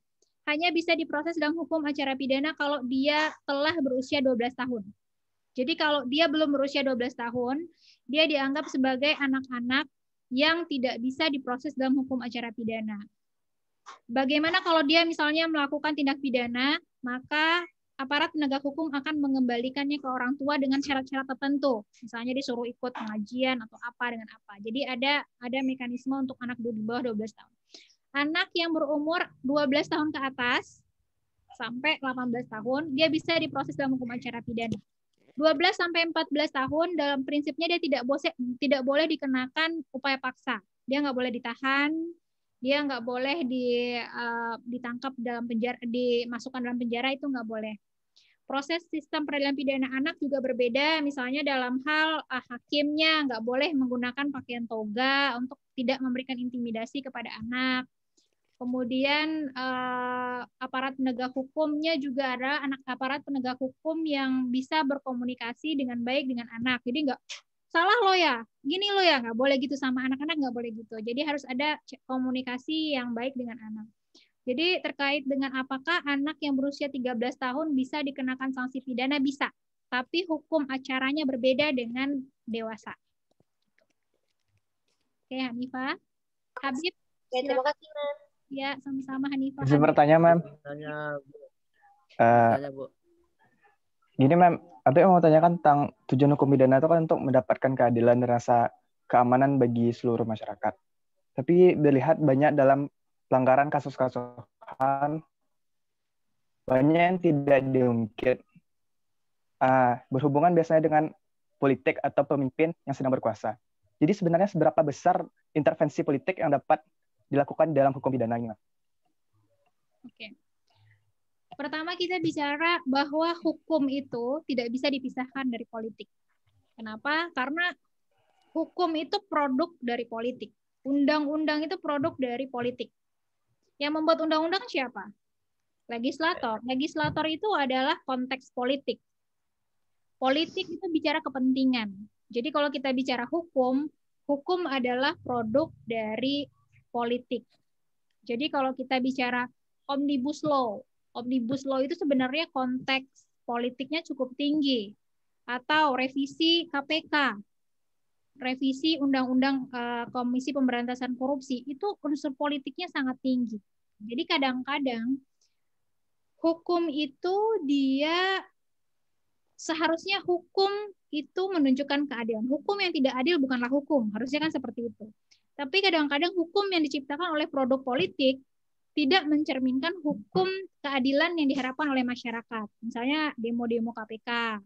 A: hanya bisa diproses dalam hukum acara pidana kalau dia telah berusia 12 tahun. Jadi kalau dia belum berusia 12 tahun, dia dianggap sebagai anak-anak yang tidak bisa diproses dalam hukum acara pidana. Bagaimana kalau dia misalnya melakukan tindak pidana, maka aparat penegak hukum akan mengembalikannya ke orang tua dengan syarat-syarat tertentu. Misalnya disuruh ikut pengajian atau apa dengan apa. Jadi ada mekanisme untuk anak di bawah 12 tahun. Anak yang berumur 12 tahun ke atas sampai 18 tahun, dia bisa diproses dalam hukum acara pidana. 12 sampai 14 tahun dalam prinsipnya dia tidak boleh dikenakan upaya paksa. Dia nggak boleh ditahan, dia nggak boleh ditangkap dalam penjara, dimasukkan dalam penjara, itu nggak boleh. Proses sistem peradilan pidana anak juga berbeda, misalnya dalam hal hakimnya nggak boleh menggunakan pakaian toga untuk tidak memberikan intimidasi kepada anak. Kemudian aparat penegak hukumnya juga ada aparat penegak hukum yang bisa berkomunikasi dengan baik dengan anak. Jadi nggak salah lo ya, gini lo ya, nggak boleh gitu sama anak-anak, nggak boleh gitu. Jadi harus ada komunikasi yang baik dengan anak. Jadi terkait dengan apakah anak yang berusia 13 tahun bisa dikenakan sanksi pidana, bisa. Tapi hukum acaranya berbeda dengan dewasa. Oke, Hanifah. Habib,
F: Ya, terima kasih, Mem.
A: ya sama-sama Hanifah.
E: Bisa bertanya, Mem?
D: Tanya,
E: Eh,
D: tanya Bu.
E: Gini, Mem, Habib mau tanyakan tentang tujuan hukum pidana itu kan untuk mendapatkan keadilan dan rasa keamanan bagi seluruh masyarakat. Tapi dilihat banyak dalam pelanggaran kasus-kasus HAM, banyak yang tidak diungkit. Berhubungan biasanya dengan politik atau pemimpin yang sedang berkuasa. Jadi sebenarnya seberapa besar intervensi politik yang dapat dilakukan dalam hukum pidana ini?
A: Oke. Pertama kita bicara bahwa hukum itu tidak bisa dipisahkan dari politik. Kenapa? Karena hukum itu produk dari politik. Undang-undang itu produk dari politik. Yang membuat undang-undang siapa? Legislator. Legislator itu adalah konteks politik. Politik itu bicara kepentingan. Jadi kalau kita bicara hukum, hukum adalah produk dari politik. Jadi kalau kita bicara Omnibus Law itu sebenarnya konteks politiknya cukup tinggi. Atau revisi KPK, revisi Undang-Undang Komisi Pemberantasan Korupsi, itu unsur politiknya sangat tinggi. Jadi kadang-kadang hukum itu dia seharusnya hukum itu menunjukkan keadilan. Hukum yang tidak adil bukanlah hukum, harusnya kan seperti itu. Tapi kadang-kadang hukum yang diciptakan oleh produk politik tidak mencerminkan hukum keadilan yang diharapkan oleh masyarakat. Misalnya demo-demo KPK,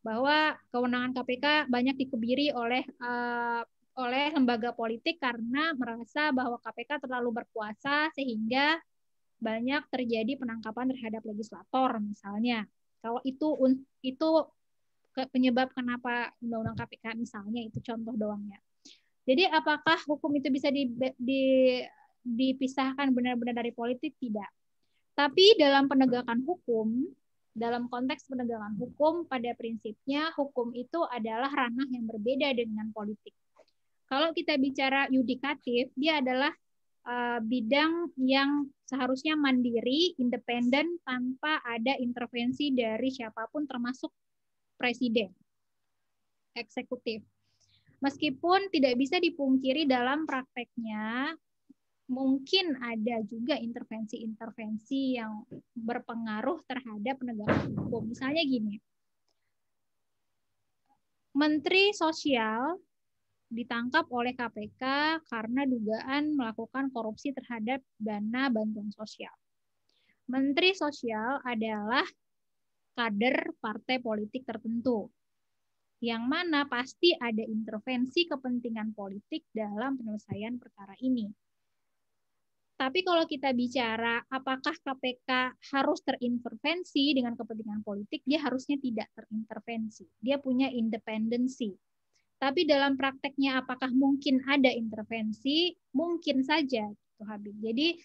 A: bahwa kewenangan KPK banyak dikebiri oleh lembaga politik karena merasa bahwa KPK terlalu berkuasa sehingga banyak terjadi penangkapan terhadap legislator misalnya. Kalau itu penyebab kenapa undang-undang KPK misalnya, itu contoh doang ya. Jadi apakah hukum itu bisa dipisahkan benar-benar dari politik? Tidak. Tapi dalam penegakan hukum, dalam konteks penegakan hukum, pada prinsipnya hukum itu adalah ranah yang berbeda dengan politik. Kalau kita bicara yudikatif, dia adalah bidang yang seharusnya mandiri, independen, tanpa ada intervensi dari siapapun termasuk presiden, eksekutif. Meskipun tidak bisa dipungkiri dalam prakteknya, mungkin ada juga intervensi-intervensi yang berpengaruh terhadap penegakan hukum. Misalnya gini, Menteri Sosial ditangkap oleh KPK karena dugaan melakukan korupsi terhadap dana bantuan sosial. Menteri Sosial adalah kader partai politik tertentu, yang mana pasti ada intervensi kepentingan politik dalam penyelesaian perkara ini. Tapi kalau kita bicara apakah KPK harus terintervensi dengan kepentingan politik, dia harusnya tidak terintervensi. Dia punya independensi. Tapi dalam prakteknya apakah mungkin ada intervensi? Mungkin saja, gitu, Habib. Jadi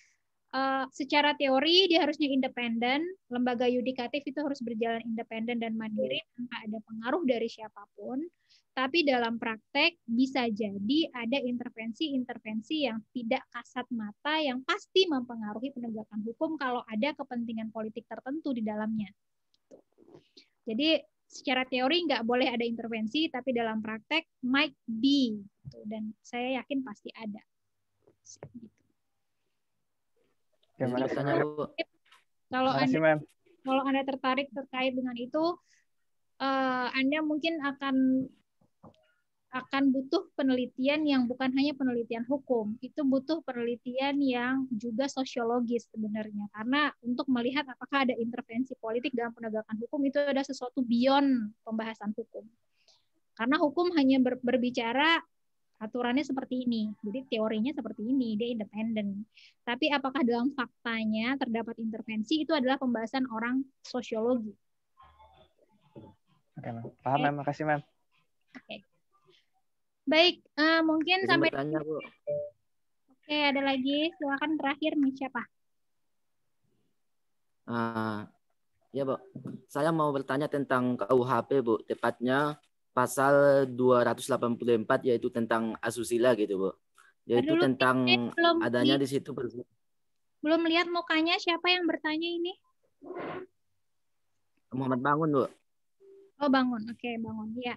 A: secara teori dia harusnya independen, lembaga yudikatif itu harus berjalan independen dan mandiri tanpa ada pengaruh dari siapapun. Tapi dalam praktek bisa jadi ada intervensi-intervensi yang tidak kasat mata yang pasti mempengaruhi penegakan hukum kalau ada kepentingan politik tertentu di dalamnya. Jadi secara teori nggak boleh ada intervensi, tapi dalam praktek might be, dan saya yakin pasti ada. Kalau Anda tertarik terkait dengan itu, Anda mungkin akan butuh penelitian yang bukan hanya penelitian hukum, itu butuh penelitian yang juga sosiologis sebenarnya, karena untuk melihat apakah ada intervensi politik dalam penegakan hukum itu ada sesuatu beyond pembahasan hukum. Karena hukum hanya berbicara aturannya seperti ini, jadi teorinya seperti ini, dia independen. Tapi apakah dalam faktanya terdapat intervensi, itu adalah pembahasan orang sosiologi.
E: Oke, Mem. Paham, Mem. Makasih, Mem.
A: Oke. Baik, mungkin sampai
D: bertanya, Bu.
A: Oke, ada lagi. Silakan terakhir nih, siapa?
D: Ya, Bu. Saya mau bertanya tentang KUHP, Bu. Tepatnya pasal 284, yaitu tentang asusila gitu, Bu. Yaitu
A: Dulu,
D: tentang adanya di situ.
A: Belum lihat mukanya, siapa yang bertanya ini?
D: Muhammad Bangun, Bu.
A: Oh, Bangun. Oke, Bangun. Ya.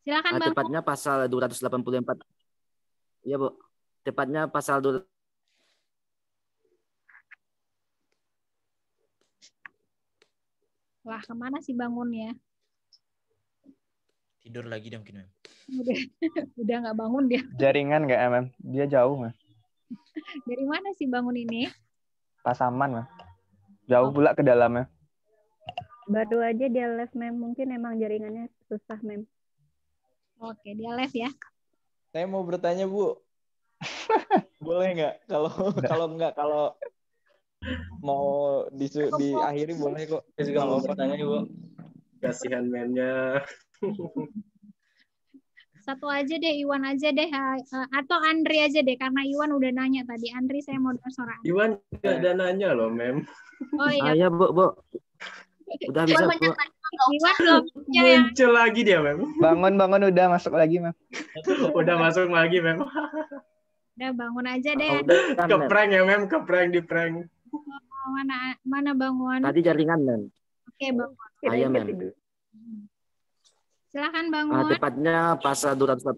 A: Silakan, Bang.
D: Tepatnya pasal 284. Iya, Bu. Tepatnya pasal 2.
A: Wah, kemana sih bangun ya?
L: Tidur lagi deh mungkin, Mem.
A: Udah nggak bangun dia.
M: Jaringan nggak, Mem? Dia jauh, Mem.
A: Dari mana sih bangun ini?
M: Pasaman, Mem. Jauh pula ke dalamnya.
K: Baru aja dia live, Mem. Mungkin emang jaringannya susah, Mem.
A: Oke, dia live ya.
E: Saya mau bertanya, Bu. Boleh nggak? Kalau mau diakhiri boleh kok.
G: Saya juga mau bertanya, Bu. Kasihan memnya.
A: Satu aja deh, Iwan aja deh, atau Andri aja deh, karena Iwan udah nanya tadi. Andri, saya mau dengar suara Andri.
G: Iwan nggak ada nanya loh, Mem.
A: Oh iya.
D: Iya, Bu. Udah bisa, Bu.
A: Iwan belum ya.
G: Muncul lagi dia, Mem.
M: Bangun, udah masuk lagi, Mem.
G: Udah masuk lagi, Mem.
A: Udah bangun aja deh.
G: Keprank ya, Mem. Keprank di prank.
A: Oh, mana bangun?
D: Tadi jaringan, Mem.
A: Oke, bangun.
D: Iya, Mem.
A: Silakan bangun.
D: Tepatnya pasal 200.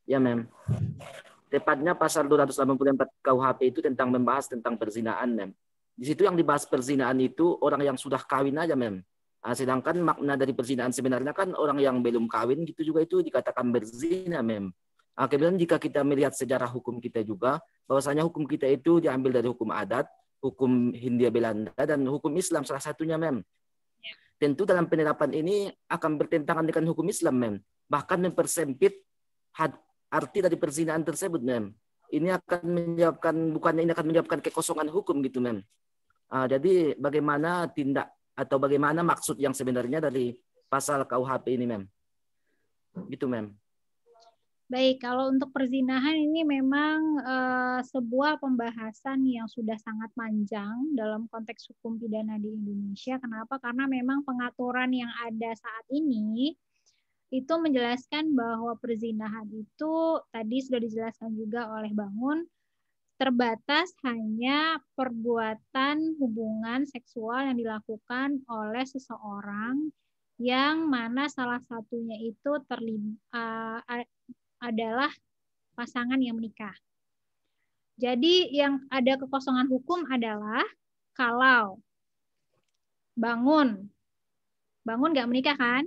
D: Ya, Mem. Tepatnya pasal 284 KUHP itu tentang membahas tentang perzinaan, Mem. Di situ yang dibahas perzinaan itu orang yang sudah kawin aja, Mem. Sedangkan makna dari perzinaan sebenarnya kan orang yang belum kawin gitu juga itu dikatakan berzina, Mem. Kemudian jika kita melihat sejarah hukum kita juga, bahwasanya hukum kita itu diambil dari hukum adat, hukum Hindia Belanda, dan hukum Islam salah satunya, Mem. Tentu dalam penerapan ini akan bertentangan dengan hukum Islam, Mem. Bahkan mempersempit arti dari perzinaan tersebut, Mem. Ini akan menyebabkan kekosongan hukum gitu, Mem. Jadi bagaimana tindak atau bagaimana maksud yang sebenarnya dari pasal KUHP ini, Mem? Gitu, Mem.
A: Baik, kalau untuk perzinahan ini memang sebuah pembahasan yang sudah sangat panjang dalam konteks hukum pidana di Indonesia. Kenapa? Karena memang pengaturan yang ada saat ini itu menjelaskan bahwa perzinahan itu tadi sudah dijelaskan juga oleh Bangun, terbatas hanya perbuatan hubungan seksual yang dilakukan oleh seseorang yang mana salah satunya itu adalah pasangan yang menikah. Jadi yang ada kekosongan hukum adalah kalau Bangun nggak menikah kan?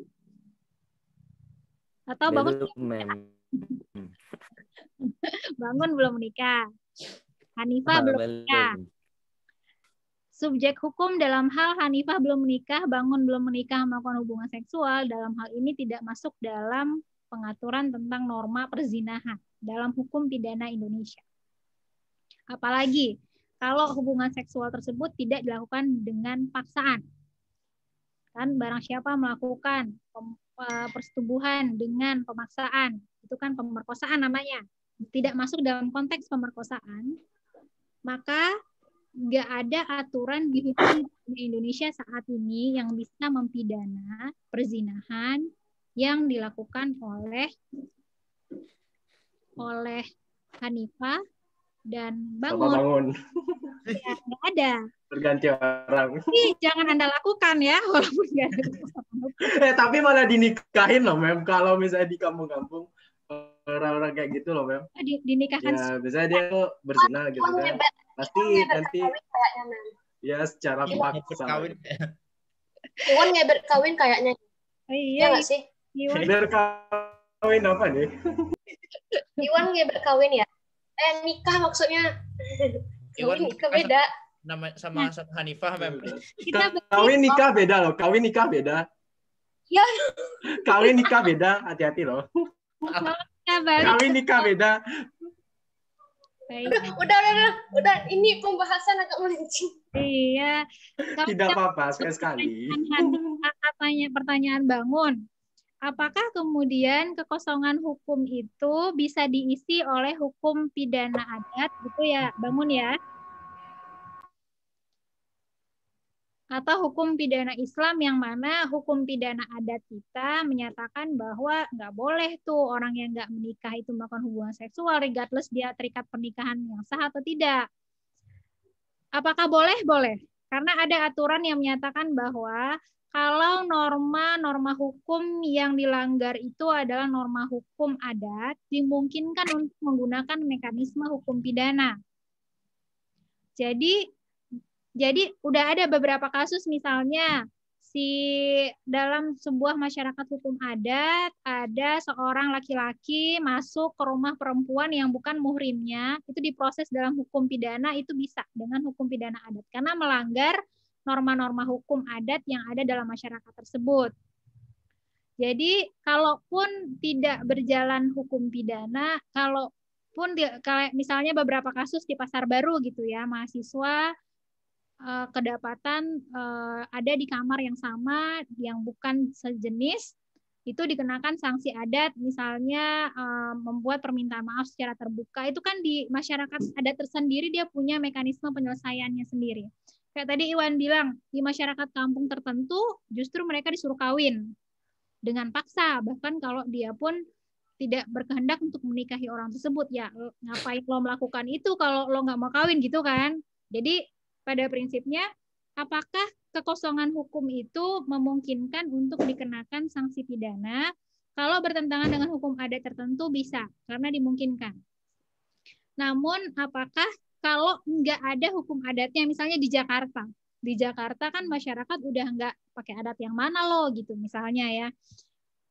A: Atau Bangun Bangun belum menikah. Hanifah belum menikah. Subjek hukum dalam hal Hanifah belum menikah, Bangun belum menikah melakukan hubungan seksual, dalam hal ini tidak masuk dalam pengaturan tentang norma perzinahan dalam hukum pidana Indonesia. Apalagi kalau hubungan seksual tersebut tidak dilakukan dengan paksaan. Kan barang siapa melakukan persetubuhan dengan pemaksaan, itu kan pemerkosaan namanya. Tidak masuk dalam konteks pemerkosaan, maka nggak ada aturan di hukum Indonesia saat ini yang bisa mempidana perzinahan yang dilakukan oleh Hanifah dan Bangun. Ya, nggak ada.
G: Berganti orang.
A: Jangan Anda lakukan ya, walaupun nggak ada.
G: Tapi malah dinikahin loh, Mem. Kalau misalnya di kampung-kampung orang-orang kayak gitu loh, Mem.
A: Dinikahkan.
G: Ya, biasanya dia tuh berzina gitu kan. Pasti nanti ya secara paksa.
F: Iwan ngebet kawin kayaknya.
A: Iya
F: nggak sih?
G: Ngebet kawin apa nih?
F: Iwan ngebet kawin ya? Nikah maksudnya.
L: Iwan
F: nikah beda.
L: Nama sama Hanifah, Mem.
G: Kawin nikah beda loh. Kawin nikah beda.
F: Ya.
G: Kawin nikah beda. Hati-hati loh. Kawin nikah beda.
F: Udah. Ini pembahasan agak melenceng.
A: Iya.
G: Tidak apa-apa, sekali-sekali.
A: Pertanyaan Bangun. Apakah kemudian kekosongan hukum itu bisa diisi oleh hukum pidana adat, gitu ya, Bangun ya? Atau hukum pidana Islam yang mana hukum pidana adat kita menyatakan bahwa nggak boleh tuh orang yang nggak menikah itu melakukan hubungan seksual regardless dia terikat pernikahan yang sah atau tidak. Apakah boleh? Boleh. Karena ada aturan yang menyatakan bahwa kalau norma hukum yang dilanggar itu adalah norma hukum adat, dimungkinkan untuk menggunakan mekanisme hukum pidana. Jadi udah ada beberapa kasus, misalnya dalam sebuah masyarakat hukum adat ada seorang laki-laki masuk ke rumah perempuan yang bukan muhrimnya, itu diproses dalam hukum pidana, itu bisa dengan hukum pidana adat karena melanggar norma-norma hukum adat yang ada dalam masyarakat tersebut. Jadi kalaupun tidak berjalan hukum pidana, kalaupun kayak misalnya beberapa kasus di Pasar Baru gitu ya, mahasiswa kedapatan ada di kamar yang sama yang bukan sejenis, itu dikenakan sanksi adat, misalnya membuat permintaan maaf secara terbuka. Itu kan di masyarakat adat tersendiri dia punya mekanisme penyelesaiannya sendiri. Kayak tadi Iwan bilang, di masyarakat kampung tertentu justru mereka disuruh kawin dengan paksa, bahkan kalau dia pun tidak berkehendak untuk menikahi orang tersebut. Ya ngapain lo melakukan itu kalau lo nggak mau kawin gitu kan. Jadi pada prinsipnya, apakah kekosongan hukum itu memungkinkan untuk dikenakan sanksi pidana? Kalau bertentangan dengan hukum adat tertentu bisa, karena dimungkinkan. Namun apakah kalau nggak ada hukum adatnya, misalnya di Jakarta kan masyarakat udah nggak pakai adat yang mana loh gitu misalnya ya,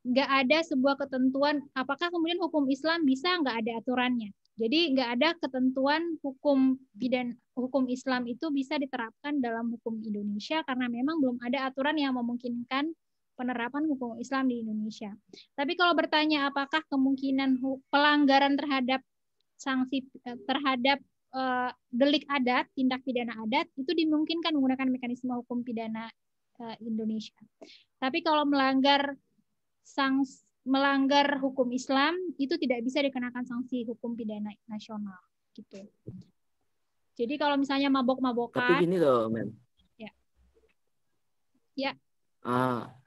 A: nggak ada sebuah ketentuan, apakah kemudian hukum Islam bisa nggak ada aturannya? Jadi nggak ada ketentuan hukum Islam itu bisa diterapkan dalam hukum Indonesia karena memang belum ada aturan yang memungkinkan penerapan hukum Islam di Indonesia. Tapi kalau bertanya apakah kemungkinan pelanggaran terhadap delik adat, tindak pidana adat itu dimungkinkan menggunakan mekanisme hukum pidana Indonesia. Tapi kalau melanggar hukum Islam itu tidak bisa dikenakan sanksi hukum pidana nasional gitu. Jadi kalau misalnya mabok-mabokan.
D: Tapi gini loh, Mem.
A: Ya.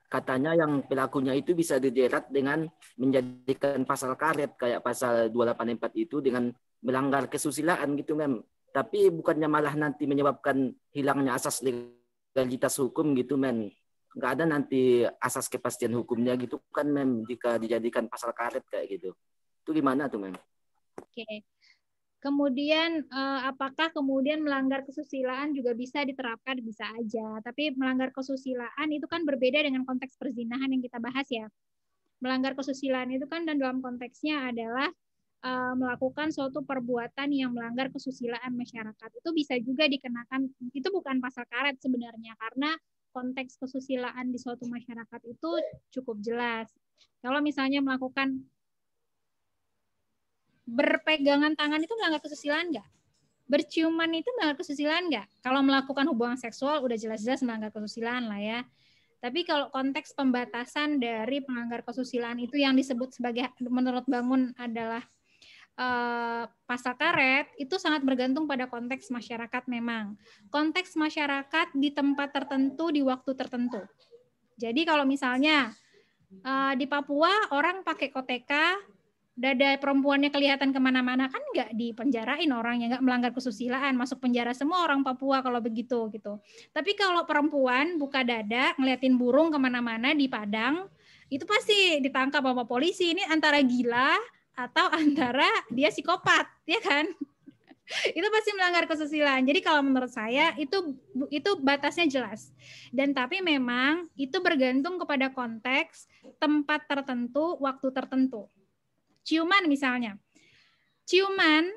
D: Katanya yang pelakunya itu bisa dijerat dengan menjadikan pasal karet kayak pasal 284 itu dengan melanggar kesusilaan gitu, Mem. Tapi bukannya malah nanti menyebabkan hilangnya asas legalitas hukum gitu, Mem. Nggak ada nanti asas kepastian hukumnya gitu kan, Mem, jika dijadikan pasal karet kayak gitu. Itu gimana tuh, Mem?
A: Oke. Kemudian apakah kemudian melanggar kesusilaan juga bisa diterapkan? Bisa aja. Tapi melanggar kesusilaan itu kan berbeda dengan konteks perzinahan yang kita bahas ya. Melanggar kesusilaan itu kan dan dalam konteksnya adalah melakukan suatu perbuatan yang melanggar kesusilaan masyarakat. Itu bisa juga dikenakan, itu bukan pasal karet sebenarnya, karena konteks kesusilaan di suatu masyarakat itu cukup jelas. Kalau misalnya melakukan berpegangan tangan itu melanggar kesusilaan nggak? Berciuman itu melanggar kesusilaan nggak? Kalau melakukan hubungan seksual udah jelas-jelas melanggar kesusilaan lah ya. Tapi kalau konteks pembatasan dari pelanggar kesusilaan itu yang disebut sebagai menurut Bangun adalah pasal karet, itu sangat bergantung pada konteks masyarakat memang. Konteks masyarakat di tempat tertentu, di waktu tertentu. Jadi kalau misalnya di Papua orang pakai koteka, dada perempuannya kelihatan kemana-mana, kan nggak dipenjarain orangnya, nggak melanggar kesusilaan, masuk penjara semua orang Papua kalau begitu gitu. Tapi kalau perempuan buka dada, ngeliatin burung kemana-mana di Padang, itu pasti ditangkap sama polisi. Ini antara gila atau antara dia psikopat, ya kan? Itu pasti melanggar kesusilaan. Jadi kalau menurut saya itu batasnya jelas. Dan tapi memang itu bergantung kepada konteks, tempat tertentu, waktu tertentu. Ciuman misalnya. Ciuman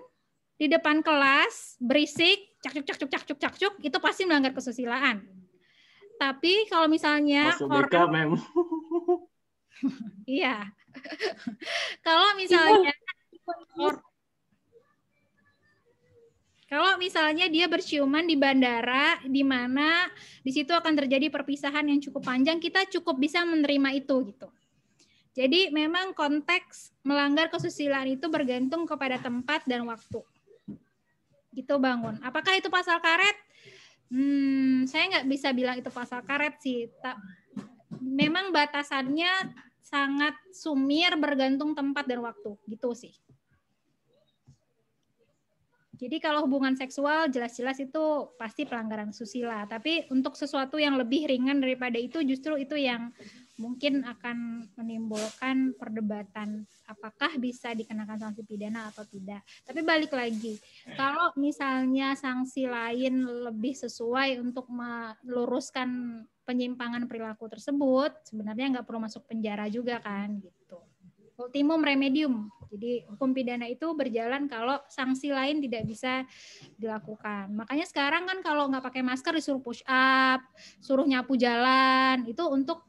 A: di depan kelas berisik, cak-cuk, itu pasti melanggar kesusilaan. Tapi kalau misalnya orang iya. Kalau misalnya dia berciuman di bandara, di mana di situ akan terjadi perpisahan yang cukup panjang, kita cukup bisa menerima itu gitu. Jadi memang konteks melanggar kesusilaan itu bergantung kepada tempat dan waktu. Gitu Bangun. Apakah itu pasal karet? Saya nggak bisa bilang itu pasal karet sih. Memang batasannya sangat sumir bergantung tempat dan waktu. Gitu sih. Jadi kalau hubungan seksual jelas-jelas itu pasti pelanggaran susila. Tapi untuk sesuatu yang lebih ringan daripada itu justru itu yang mungkin akan menimbulkan perdebatan apakah bisa dikenakan sanksi pidana atau tidak. Tapi balik lagi, kalau misalnya sanksi lain lebih sesuai untuk meluruskan penyimpangan perilaku tersebut, sebenarnya nggak perlu masuk penjara juga kan gitu. Ultimum remedium. Jadi hukum pidana itu berjalan kalau sanksi lain tidak bisa dilakukan. Makanya sekarang kan kalau nggak pakai masker disuruh push up, suruh nyapu jalan, itu untuk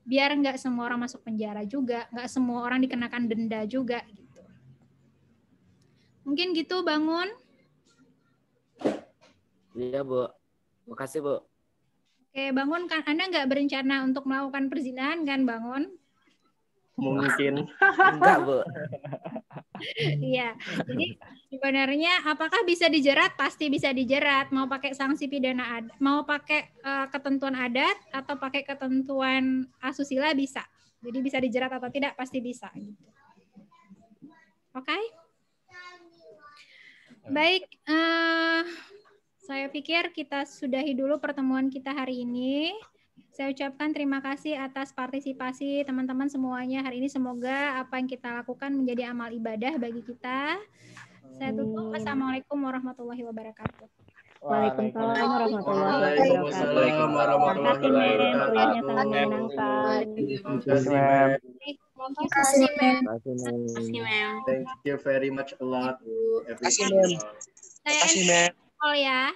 A: biar nggak semua orang masuk penjara juga, nggak semua orang dikenakan denda juga gitu. Mungkin gitu, Bangun.
D: Iya, Bu. Makasih, Bu.
A: Oke, Bangun, kan Anda nggak berencana untuk melakukan perzinahan kan, Bangun?
G: Mungkin.
D: Enggak, Bu.
A: Iya, jadi sebenarnya apakah bisa dijerat? Pasti bisa dijerat. Mau pakai sanksi pidana adat, mau pakai ketentuan adat atau pakai ketentuan asusila bisa. Jadi bisa dijerat atau tidak pasti bisa. Gitu. Oke? Baik, saya pikir kita sudahi dulu pertemuan kita hari ini. Saya ucapkan terima kasih atas partisipasi teman-teman semuanya hari ini. Semoga apa yang kita lakukan menjadi amal ibadah bagi kita. Saya tutup. Assalamualaikum warahmatullahi wabarakatuh.
K: Waalaikumsalam warahmatullahi
G: Waalaikumsalam warahmatullahi
K: Kuliahnya
G: wabarakatuh.
K: sangat menyenangkan.
G: Terima kasih, Mem.
I: Terima kasih, Mem.
K: Terima kasih, Mem.
G: Thank you very much a lot.
N: Terima kasih, Mem.
A: Saya end call ya.